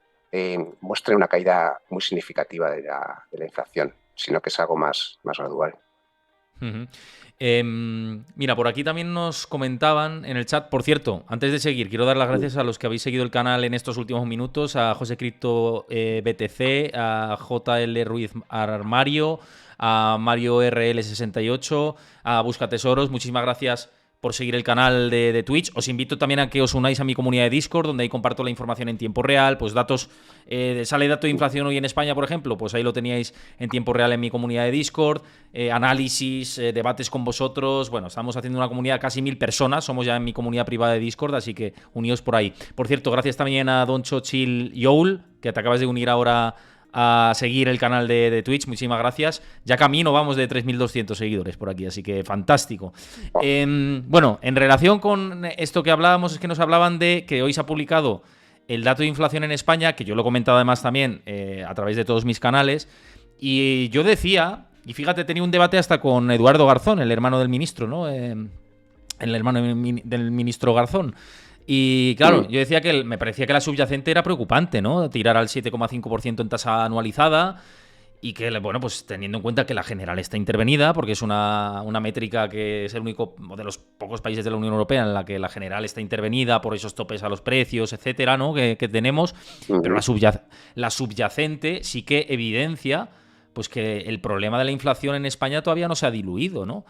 muestren una caída muy significativa de la inflación, sino que es algo más gradual. Mira, por aquí también nos comentaban en el chat. Por cierto, antes de seguir, quiero dar las gracias a los que habéis seguido el canal en estos últimos minutos: a José Cripto BTC, a JL Ruiz Armario, a Mario RL68, a Busca Tesoros. Muchísimas gracias por seguir el canal de Twitch. Os invito también a que os unáis a mi comunidad de Discord, donde ahí comparto la información en tiempo real, pues datos, sale dato de inflación hoy en España, por ejemplo, pues ahí lo teníais en tiempo real en mi comunidad de Discord, análisis, debates con vosotros. Bueno, estamos haciendo una comunidad de casi 1000 personas, somos ya en mi comunidad privada de Discord, así que uníos por ahí. Por cierto, gracias también a Don Chochil Youl, que te acabas de unir ahora a seguir el canal de Twitch. Muchísimas gracias. Ya camino vamos de 3.200 seguidores por aquí, así que fantástico. Bueno, en relación con esto que hablábamos, es que nos hablaban de que hoy se ha publicado el dato de inflación en España, que yo lo he comentado además también a través de todos mis canales, y yo decía, y fíjate, tenía un debate hasta con Eduardo Garzón, el hermano del ministro, ¿no? El hermano del ministro Garzón. Y claro, yo decía que me parecía que la subyacente era preocupante, ¿no? Tirar al 7,5% en tasa anualizada y que, bueno, pues teniendo en cuenta que la general está intervenida, porque es una métrica que es el único de los pocos países de la Unión Europea en la que la general está intervenida por esos topes a los precios, etcétera, ¿no? Que tenemos, pero la subyacente sí que evidencia pues que el problema de la inflación en España todavía no se ha diluido, ¿no?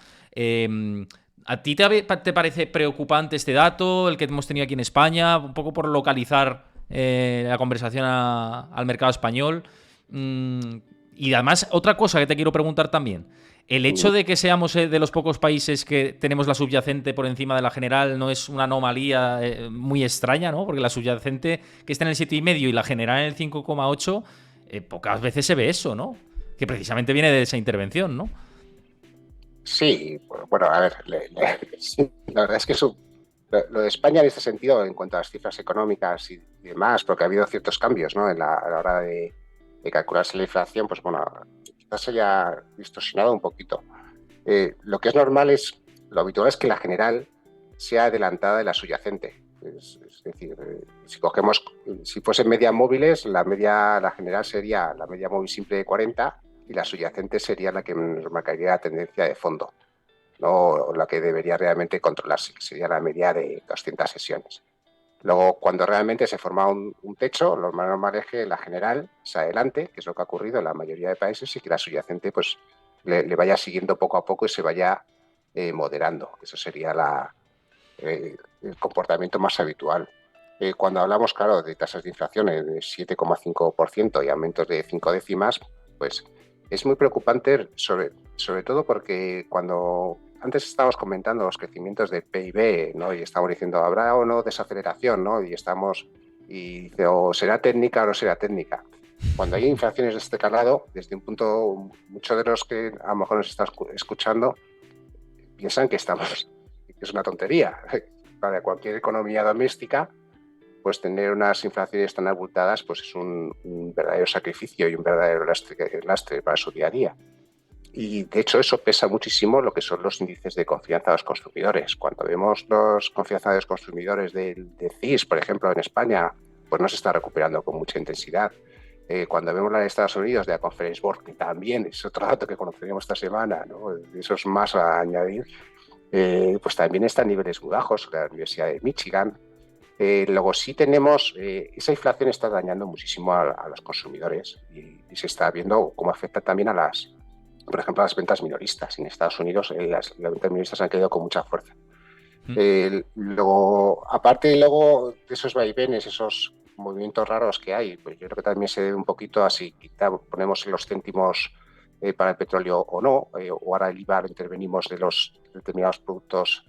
¿A ti te parece preocupante este dato, el que hemos tenido aquí en España, un poco por localizar la conversación al mercado español? Y además, otra cosa que te quiero preguntar también. El hecho de que seamos de los pocos países que tenemos la subyacente por encima de la general no es una anomalía muy extraña, ¿no? Porque la subyacente que está en el 7,5 y la general en el 5,8, pocas veces se ve eso, ¿no? Que precisamente viene de esa intervención, ¿no? Sí, bueno, a ver, sí, la verdad es que lo de España en este sentido, en cuanto a las cifras económicas y demás, porque ha habido ciertos cambios, ¿no? A la hora de calcularse la inflación, pues bueno, quizás se haya distorsionado un poquito. Lo que es normal lo habitual es que la general sea adelantada de la subyacente. Es decir, si fuesen medias móviles, la general sería la media móvil simple de 40 y la subyacente sería la que nos marcaría la tendencia de fondo, ¿no? O la que debería realmente controlarse, que sería la media de 200 sesiones. Luego, cuando realmente se forma un techo, lo más normal es que la general se adelante, que es lo que ha ocurrido en la mayoría de países, y que la subyacente pues, le vaya siguiendo poco a poco y se vaya moderando. Eso sería el comportamiento más habitual. Cuando hablamos, claro, de tasas de inflación de 7,5% y aumentos de 5 décimas, pues es muy preocupante, sobre todo porque cuando antes estábamos comentando los crecimientos de PIB, ¿no? Y estamos diciendo, ¿habrá o no desaceleración? ¿No? Y dice, o será técnica o no será técnica. Cuando hay inflaciones de este calado, desde un punto, muchos de los que a lo mejor nos están escuchando piensan que es una tontería. Para cualquier economía doméstica, pues tener unas inflaciones tan abultadas pues es un verdadero sacrificio y un verdadero lastre para su día a día. Y de hecho eso pesa muchísimo lo que son los índices de confianza de los consumidores. Cuando vemos los confianza de los consumidores de CIS, por ejemplo, en España, pues no se está recuperando con mucha intensidad. Cuando vemos la de Estados Unidos, de la Conference Board, que también es otro dato que conoceríamos esta semana, ¿no? Eso es más a añadir, pues también está a niveles muy bajos, la Universidad de Michigan. Luego sí tenemos, esa inflación está dañando muchísimo a los consumidores y se está viendo cómo afecta también por ejemplo, a las ventas minoristas. En Estados Unidos las ventas minoristas han caído con mucha fuerza. Aparte luego de esos vaivenes, esos movimientos raros que hay, pues yo creo que también se debe un poquito a si ponemos los céntimos para el petróleo o no, o ahora el IVA lo intervenimos de los determinados productos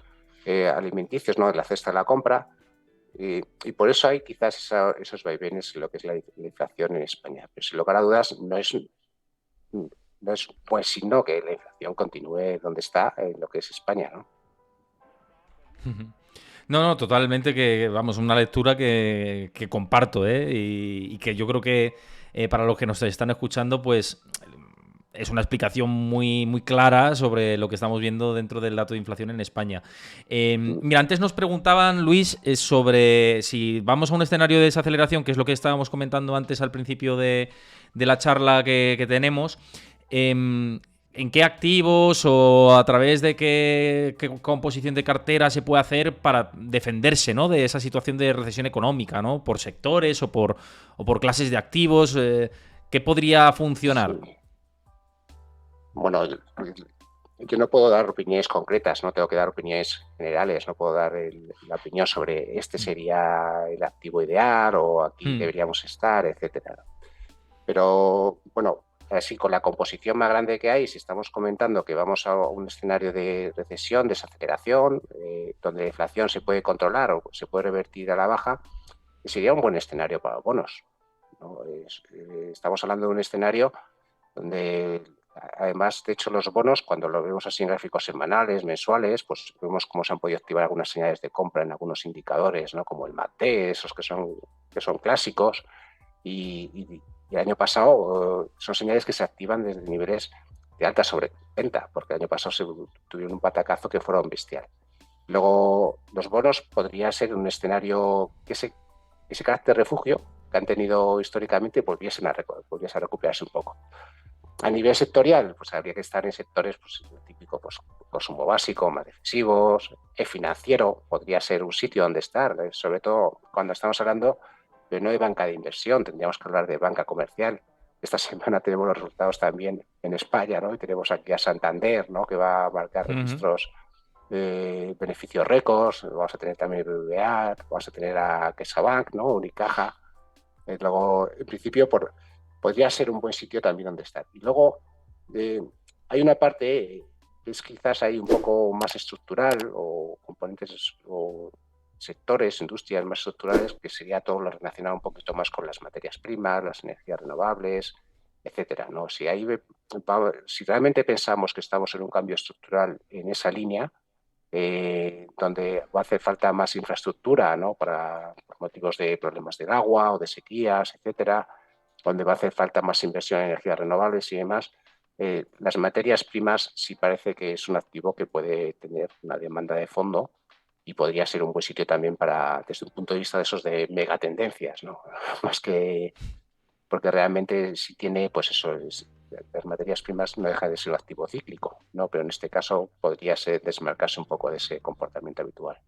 alimenticios, ¿no? De la cesta de la compra. Y por eso hay quizás esos vaivenes en lo que es la inflación en España. Pero sin lugar a dudas no es buen signo que la inflación continúe donde está en lo que es España, ¿no? No, totalmente que, vamos, una lectura que comparto, ¿eh? Y que yo creo que para los que nos están escuchando, pues es una explicación muy, muy clara sobre lo que estamos viendo dentro del dato de inflación en España. Mira, antes nos preguntaban, Luis, sobre si vamos a un escenario de desaceleración, que es lo que estábamos comentando antes al principio de la charla que tenemos. ¿En qué activos o a través de qué composición de cartera se puede hacer para defenderse, ¿no? De esa situación de recesión económica, ¿no? Por sectores o por clases de activos. ¿Qué podría funcionar? Sí. Bueno, yo no puedo dar opiniones concretas, no tengo que dar opiniones generales, no puedo dar la opinión sobre este sería el activo ideal o aquí deberíamos estar, etcétera. Pero bueno, así con la composición más grande que hay, si estamos comentando que vamos a un escenario de recesión, desaceleración, donde la inflación se puede controlar o se puede revertir a la baja, sería un buen escenario para bonos. ¿no? Estamos hablando de un escenario donde, además, de hecho, los bonos, cuando lo vemos así en gráficos semanales, mensuales, pues vemos cómo se han podido activar algunas señales de compra en algunos indicadores, ¿no? Como el MACD, esos que son clásicos. Y el año pasado son señales que se activan desde niveles de alta sobreventa, porque el año pasado se tuvieron un patacazo que fueron bestial. Luego, los bonos podría ser un escenario que ese carácter refugio que han tenido históricamente volviese a recuperarse un poco. A nivel sectorial, pues habría que estar en sectores pues, típico, pues, consumo básico, más defensivos, financiero, podría ser un sitio donde estar, sobre todo cuando estamos hablando de no de banca de inversión, tendríamos que hablar de banca comercial. Esta semana tenemos los resultados también en España, ¿no? Y tenemos aquí a Santander, ¿no? Que va a marcar Ujú. registros beneficios récords, vamos a tener también BBVA, vamos a tener a CaixaBank, ¿no? Unicaja. Luego, en principio, podría ser un buen sitio también donde estar. Y luego eh, hay una parte que es quizás ahí un poco más estructural o componentes o sectores, industrias más estructurales, que sería todo lo relacionado un poquito más con las materias primas, las energías renovables, etcétera, ¿no? Si realmente pensamos que estamos en un cambio estructural en esa línea, donde va a hacer falta más infraestructura, ¿no? Por motivos de problemas del agua o de sequías, etcétera, donde va a hacer falta más inversión en energías renovables y demás. Las materias primas sí parece que es un activo que puede tener una demanda de fondo y podría ser un buen sitio también desde un punto de vista de esos de megatendencias, ¿no? Más que porque realmente si tiene, pues eso, las materias primas no deja de ser un activo cíclico, ¿no? Pero en este caso podría ser desmarcarse un poco de ese comportamiento habitual.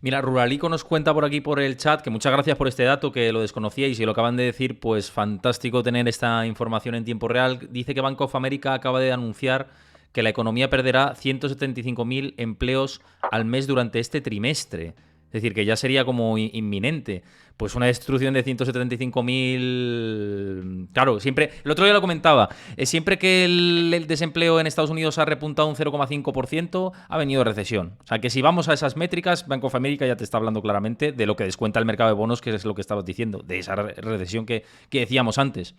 Mira, Ruralico nos cuenta por aquí por el chat que muchas gracias por este dato, que lo desconocíais y lo acaban de decir, pues fantástico tener esta información en tiempo real. Dice que Bank of America acaba de anunciar que la economía perderá 175.000 empleos al mes durante este trimestre. Es decir, que ya sería como inminente. Pues una destrucción de 175.000. Claro, siempre. El otro día lo comentaba. Siempre que el desempleo en Estados Unidos ha repuntado un 0,5%, ha venido recesión. O sea que si vamos a esas métricas, Bank of America ya te está hablando claramente de lo que descuenta el mercado de bonos, que es lo que estabas diciendo, de esa recesión que decíamos antes.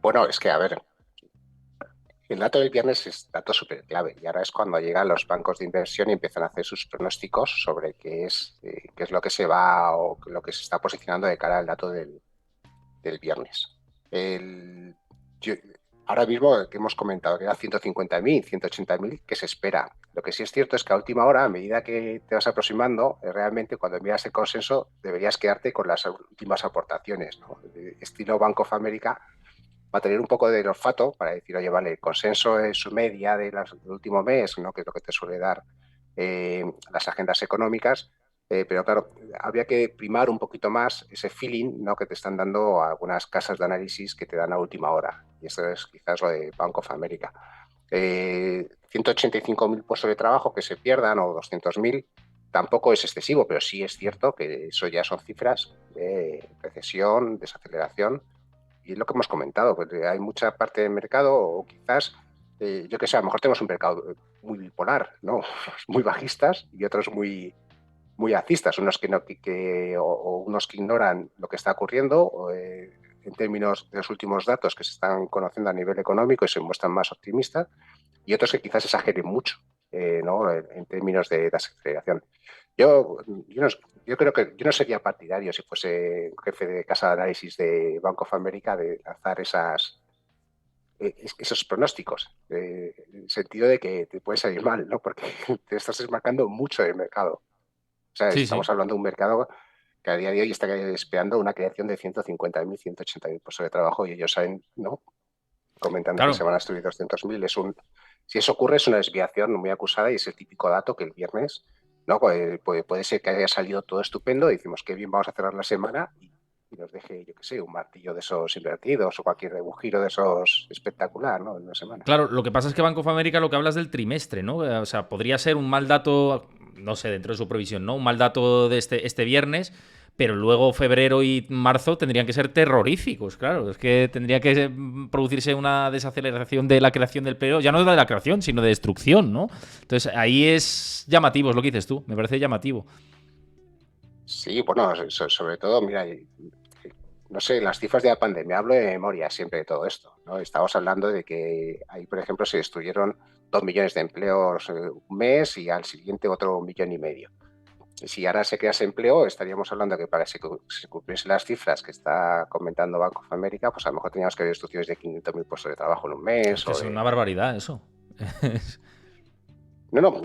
Bueno, es que, a ver, el dato del viernes es dato súper clave y ahora es cuando llegan los bancos de inversión y empiezan a hacer sus pronósticos sobre qué es lo que se va o lo que se está posicionando de cara al dato del viernes. El, yo, ahora mismo que hemos comentado que era 150.000, 180.000, que se espera. Lo que sí es cierto es que a última hora, a medida que te vas aproximando, realmente cuando miras el consenso deberías quedarte con las últimas aportaciones, ¿no? Estilo Bank of America va a tener un poco de olfato para decir, oye, vale, el consenso es su media del último mes, ¿no? Que es lo que te suele dar las agendas económicas, pero claro, habría que primar un poquito más ese feeling, ¿no? Que te están dando algunas casas de análisis que te dan a última hora. Y eso es quizás lo de Bank of America. 185.000 puestos de trabajo que se pierdan o 200.000 tampoco es excesivo, pero sí es cierto que eso ya son cifras de recesión, desaceleración y es lo que hemos comentado, pues hay mucha parte del mercado, o quizás, yo que sé, a lo mejor tenemos un mercado muy bipolar, ¿no? Muy bajistas y otros muy alcistas, unos o unos que ignoran lo que está ocurriendo en términos de los últimos datos que se están conociendo a nivel económico y se muestran más optimistas, y otros que quizás exageren mucho, ¿no? En términos de desaceleración. Yo, yo, no, yo creo que yo no sería partidario si fuese jefe de casa de análisis de Bank of America de lanzar esos pronósticos, en el sentido de que te puede salir mal, ¿no? Porque te estás desmarcando mucho del mercado. O sea, Sí, sí. estamos hablando de un mercado que a día de hoy está esperando una creación de 150.000, 180.000 puestos de trabajo y ellos saben, ¿no? Comentando que se Claro. van a destruir 200.000. Si eso ocurre, es una desviación muy acusada y es el típico dato que el viernes, ¿no? Puede ser que haya salido todo estupendo, decimos que bien, vamos a cerrar la semana y nos deje, yo qué sé, un martillo de esos invertidos o un giro de esos espectacular, ¿no? En una semana. Claro, lo que pasa es que Bank of America lo que hablas del trimestre, ¿no? O sea, podría ser un mal dato, no sé, dentro de su previsión, ¿no? Un mal dato de este viernes, pero luego febrero y marzo tendrían que ser terroríficos, claro. Es que tendría que producirse una desaceleración de la creación del empleo, ya no de la creación, sino de destrucción, ¿no? Entonces ahí es llamativo, es lo que dices tú, me parece llamativo. Sí, bueno, sobre todo, mira, no sé, las cifras de la pandemia, hablo de memoria siempre de todo esto, ¿no? Estamos hablando de que ahí, por ejemplo, se destruyeron 2 millones de empleos un mes y al siguiente otro 1,5 millones. Si ahora se crease empleo, estaríamos hablando que para que se cumpliesen las cifras que está comentando Bank of America, pues a lo mejor teníamos que haber destrucciones de 500.000 puestos de trabajo en un Es mes que o es una de... barbaridad eso. No, no,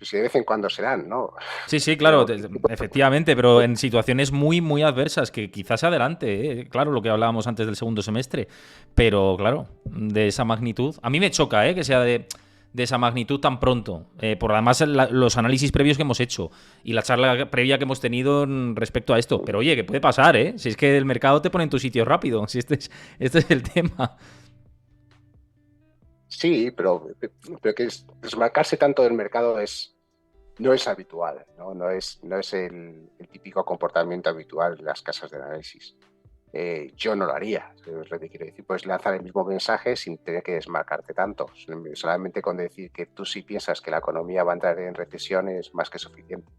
si de vez en cuando serán, ¿no? Sí, sí, claro, Pero efectivamente, pero en situaciones muy, muy adversas, que quizás adelante, claro, lo que hablábamos antes del segundo semestre, pero claro, de esa magnitud. A mí me choca, que sea de esa magnitud tan pronto, por además los análisis previos que hemos hecho y la charla previa que hemos tenido respecto a esto. Pero oye, que puede pasar, ¿eh? Si es que el mercado te pone en tu sitio rápido, si este es el tema. sí, pero que desmarcarse tanto del mercado no es habitual, ¿no? No es el típico comportamiento habitual de las casas de análisis. Yo no lo haría, es lo que quiero decir. Puedes lanzar el mismo mensaje sin tener que desmarcarte tanto. Solamente con decir que tú sí piensas que la economía va a entrar en recesión es más que suficiente.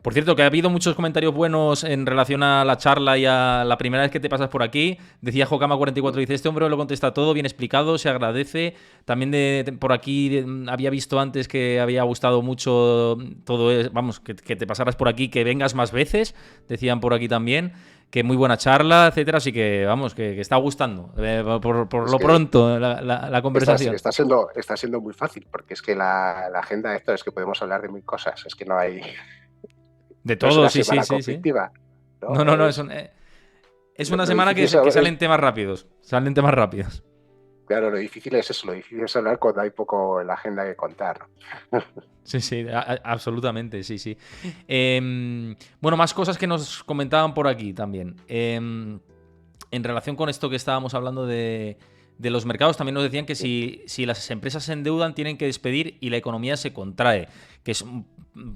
Por cierto, que ha habido muchos comentarios buenos en relación a la charla y a la primera vez que te pasas por aquí. Decía Jokama44, dice, este hombre lo contesta todo, bien explicado, se agradece. También por aquí había visto antes que había gustado mucho todo, vamos, que te pasaras por aquí, que vengas más veces, decían por aquí también, que muy buena charla, etcétera. Así que, vamos, que está gustando, por Es lo que pronto, la conversación. está siendo muy fácil, porque es que la agenda de esto es que podemos hablar de mil cosas. Es que De no es todo, una sí, sí, semana sí, sí. conflictiva, No, ¿no? no, no, es una Lo semana difícil que salen temas rápidos. Salen temas rápidos. claro, lo difícil es eso, lo difícil es hablar cuando hay poco en la agenda que contar, ¿no? Sí, sí, absolutamente, sí, sí. Bueno, más cosas que nos comentaban por aquí también. En relación con esto que estábamos hablando de los mercados, también nos decían que si las empresas se endeudan tienen que despedir y la economía se contrae, que es un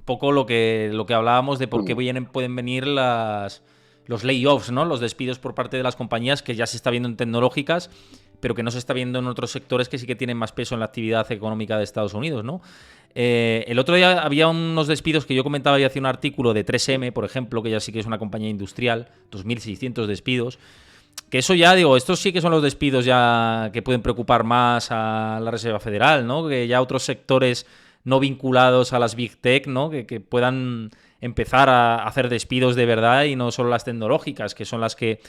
poco lo que hablábamos de por qué pueden venir los layoffs, ¿no? Los despidos por parte de las compañías, que ya se está viendo en tecnológicas, pero que no se está viendo en otros sectores que sí que tienen más peso en la actividad económica de Estados Unidos, ¿no? El otro día había unos despidos que yo comentaba y hacía un artículo de 3M, por ejemplo, que ya sí que es una compañía industrial, 2.600 despidos. Que eso ya, digo, estos sí que son los despidos ya que pueden preocupar más a la Reserva Federal, ¿no? Que ya otros sectores no vinculados a las Big Tech, ¿no? Que puedan empezar a hacer despidos de verdad y no solo las tecnológicas, que son las que,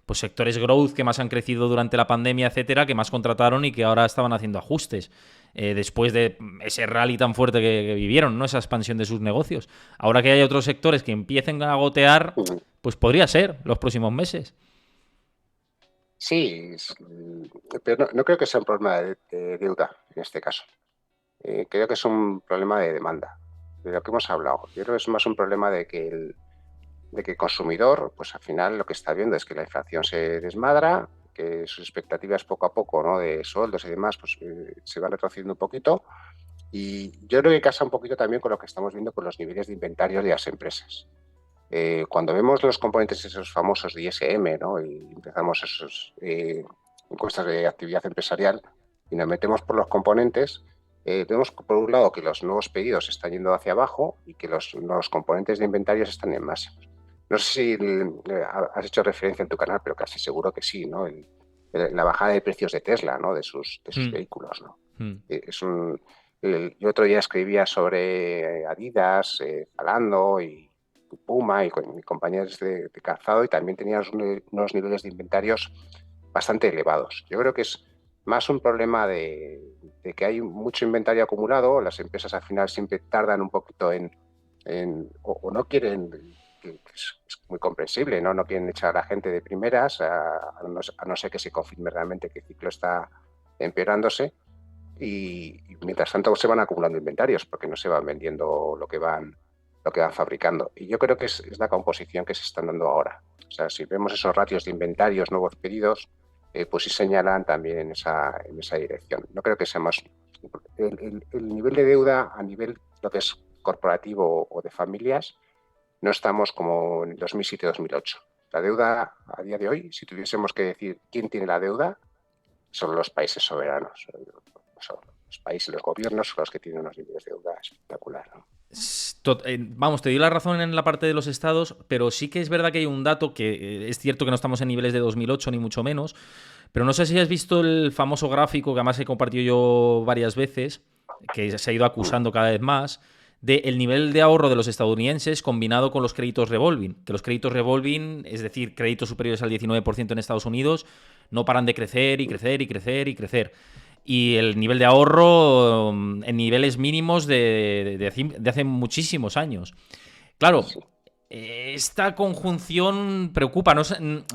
pues sectores growth que más han crecido durante la pandemia, etcétera, que más contrataron y que ahora estaban haciendo ajustes. Después de ese rally tan fuerte que vivieron, ¿no? Esa expansión de sus negocios. Ahora que hay otros sectores que empiecen a gotear, pues podría ser los próximos meses. Sí, pero no creo que sea un problema de deuda en este caso. Creo que es un problema de demanda, de lo que hemos hablado. Yo creo que es más un problema de que el consumidor, pues al final lo que está viendo es que la inflación se desmadra, que sus expectativas poco a poco, ¿no? De sueldos y demás, pues se van retrocediendo un poquito. Y yo creo que casa un poquito también con lo que estamos viendo con los niveles de inventarios de las empresas. Cuando vemos los componentes esos famosos de ISM, ¿no? Y empezamos esos encuestas de actividad empresarial y nos metemos por los componentes, vemos por un lado que los nuevos pedidos están yendo hacia abajo y que los componentes de inventarios están en máximos. No sé si has hecho referencia en tu canal, pero casi seguro que sí, ¿no? La bajada de precios de Tesla, ¿no? De sus Mm, vehículos, ¿no? mm. Yo otro día escribía sobre Adidas, Zalando y Puma y con mis compañeros de calzado y también teníamos unos niveles de inventarios bastante elevados. Yo creo que es más un problema de que hay mucho inventario acumulado, las empresas al final siempre tardan un poquito o no quieren, que es muy comprensible, ¿no? No quieren echar a la gente de primeras, a no ser que se confirme realmente que el ciclo está empeorándose y mientras tanto se van acumulando inventarios porque no se van vendiendo lo que van fabricando. Y yo creo que es la composición que se están dando ahora. O sea, si vemos esos ratios de inventarios, nuevos pedidos, pues sí señalan también en esa dirección. No creo que sea más... El nivel de deuda a nivel lo que es corporativo o de familias, no estamos como en 2007-2008. La deuda a día de hoy, si tuviésemos que decir quién tiene la deuda, son los países soberanos. Son los países, los gobiernos son los que tienen unos niveles de deuda espectacular, ¿no? Vamos, te doy la razón en la parte de los estados, pero sí que es verdad que hay un dato que es cierto que no estamos en niveles de 2008 ni mucho menos, pero no sé si has visto el famoso gráfico que además he compartido yo varias veces, que se ha ido acusando cada vez más, del nivel de ahorro de los estadounidenses combinado con los créditos revolving. Que los créditos revolving, es decir, créditos superiores al 19% en Estados Unidos, no paran de crecer y crecer y crecer y crecer. Y el nivel de ahorro en niveles mínimos de hace muchísimos años. Claro, Sí. esta conjunción preocupa.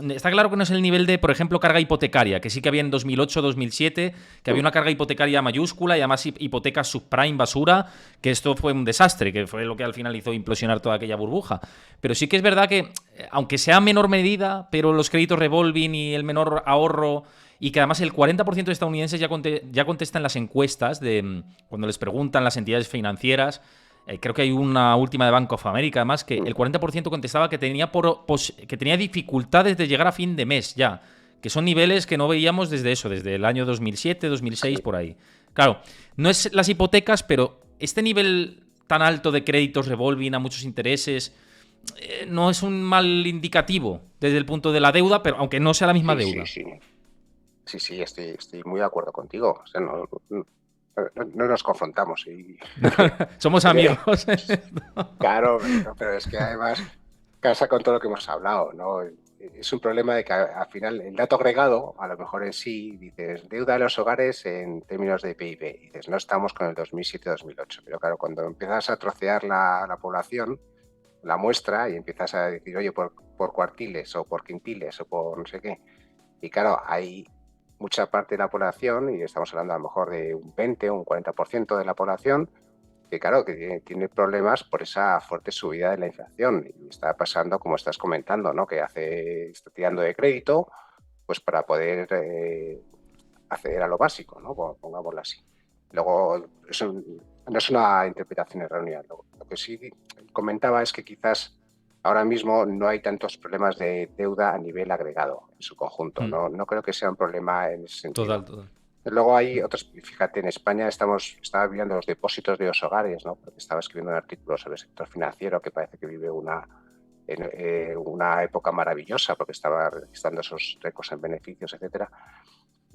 Está claro que no es el nivel de, por ejemplo, carga hipotecaria, que sí que había en 2008-2007, que había una carga hipotecaria mayúscula y además hipotecas subprime basura, que esto fue un desastre, que fue lo que al final hizo implosionar toda aquella burbuja. Pero sí que es verdad que, aunque sea en menor medida, pero los créditos revolving y el menor ahorro, y que además el 40% de estadounidenses ya contesta en las encuestas cuando les preguntan las entidades financieras. Creo que hay una última de Bank of America, además, que el 40% contestaba que que tenía dificultades de llegar a fin de mes ya. Que son niveles que no veíamos desde eso, desde el año 2007, 2006, por ahí. Claro, no es las hipotecas, pero este nivel tan alto de créditos revolving a muchos intereses no es un mal indicativo desde el punto de la deuda, pero aunque no sea la misma Sí, sí, deuda. sí. Sí, sí, estoy muy de acuerdo contigo. O sea, no nos confrontamos. Somos Eh, amigos. claro, pero es que además casa con todo lo que hemos hablado, ¿no? Es un problema de que al final el dato agregado, a lo mejor en sí, dices, deuda de los hogares en términos de PIB. Y dices, no estamos con el 2007-2008. Pero claro, cuando empiezas a trocear la población, la muestra, y empiezas a decir, oye, por cuartiles o por quintiles o por no sé qué. Y claro, hay mucha parte de la población, y estamos hablando a lo mejor de un 20 o un 40% de la población, que claro, que tiene problemas por esa fuerte subida de la inflación. Y está pasando, como estás comentando, ¿no? Que está tirando de crédito, pues para poder acceder a lo básico, ¿no? Pongámoslo así. Luego, no es una interpretación errónea. Lo que sí comentaba es que quizás ahora mismo no hay tantos problemas de deuda a nivel agregado en su conjunto. No creo que sea un problema en ese Total, sentido. total. Luego hay otros, fíjate, en España estaba viendo los depósitos de los hogares, ¿no? Porque estaba escribiendo un artículo sobre el sector financiero que parece que vive una época maravillosa porque estaba registrando esos récords en beneficios, etcétera.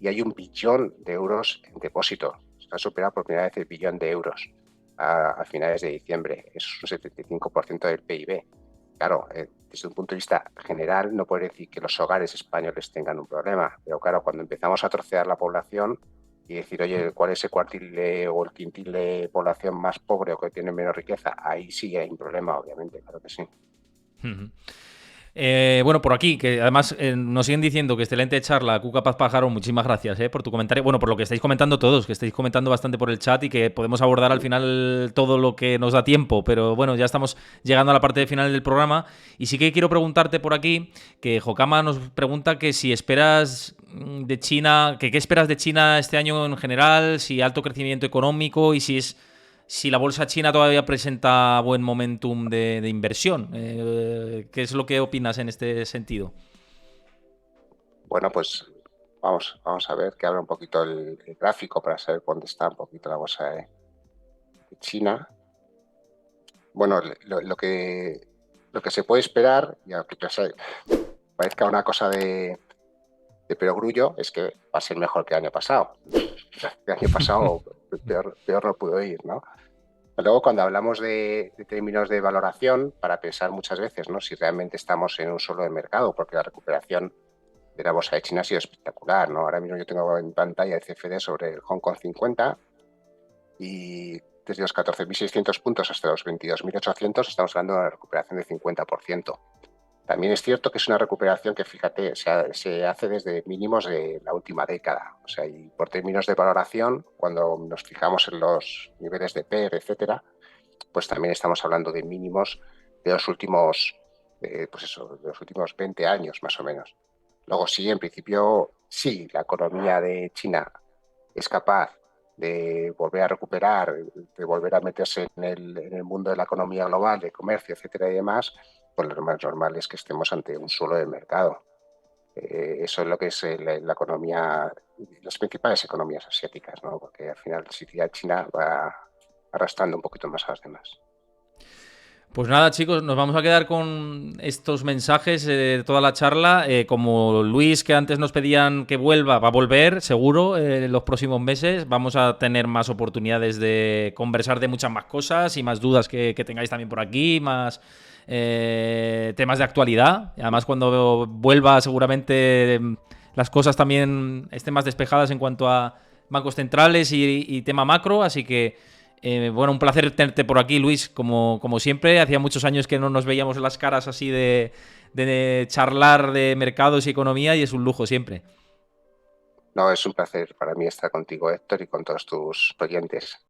Y hay 1 billón de euros en depósito. Se ha superado por primera vez el billón de euros a finales de diciembre. Eso es un 75% del PIB. Claro, desde un punto de vista general, no puede decir que los hogares españoles tengan un problema, pero claro, cuando empezamos a trocear la población y decir, oye, ¿cuál es el cuartil o el quintil de población más pobre o que tiene menos riqueza? Ahí sí hay un problema, obviamente, claro que sí. Bueno, por aquí, que además nos siguen diciendo que excelente charla, Cuca Paz Pájaro, muchísimas gracias por tu comentario. Bueno, por lo que estáis comentando todos, que estáis comentando bastante por el chat y que podemos abordar al final todo lo que nos da tiempo, pero bueno, ya estamos llegando a la parte final del programa y sí que quiero preguntarte por aquí, que Jokama nos pregunta que si esperas de China, que qué esperas de China este año en general, si alto crecimiento económico y si la bolsa china todavía presenta buen momentum de inversión. ¿Qué es lo que opinas en este sentido? Bueno, pues vamos a ver que abra un poquito el gráfico para saber dónde está un poquito la bolsa de China. Bueno, lo que se puede esperar, y aunque parezca una cosa de perogrullo, es que va a ser mejor que el año pasado. El año pasado peor no pudo ir, ¿no? Luego, cuando hablamos de términos de valoración, para pensar muchas veces, ¿no? Si realmente estamos en un suelo de mercado, porque la recuperación de la bolsa de China ha sido espectacular, ¿no? Ahora mismo yo tengo en pantalla el CFD sobre el Hong Kong 50 y desde los 14.600 puntos hasta los 22.800 estamos hablando de una recuperación de 50%. También es cierto que es una recuperación que, fíjate, se hace desde mínimos de la última década. O sea, y por términos de valoración, cuando nos fijamos en los niveles de PER, etcétera, pues también estamos hablando de mínimos de los últimos, pues eso, de los últimos 20 años, más o menos. Luego, sí, en principio, sí, la economía de China es capaz de volver a recuperar, de volver a meterse en el mundo de la economía global, de comercio, etcétera y demás, pues lo más normal es que estemos ante un suelo de mercado. Eso es lo que es la economía, las principales economías asiáticas, ¿no? Porque al final, si tira China, va arrastrando un poquito más a las demás. Pues nada, chicos, nos vamos a quedar con estos mensajes de toda la charla. Como Luis, que antes nos pedían que vuelva, va a volver, seguro, en los próximos meses. Vamos a tener más oportunidades de conversar de muchas más cosas y más dudas que tengáis también por aquí, más temas de actualidad. Y además, cuando vuelva, seguramente las cosas también estén más despejadas en cuanto a bancos centrales y tema macro. Así que bueno, un placer tenerte por aquí, Luis, como siempre. Hacía muchos años que no nos veíamos las caras así de charlar de mercados y economía y es un lujo siempre. No, es un placer para mí estar contigo, Héctor, y con todos tus oyentes.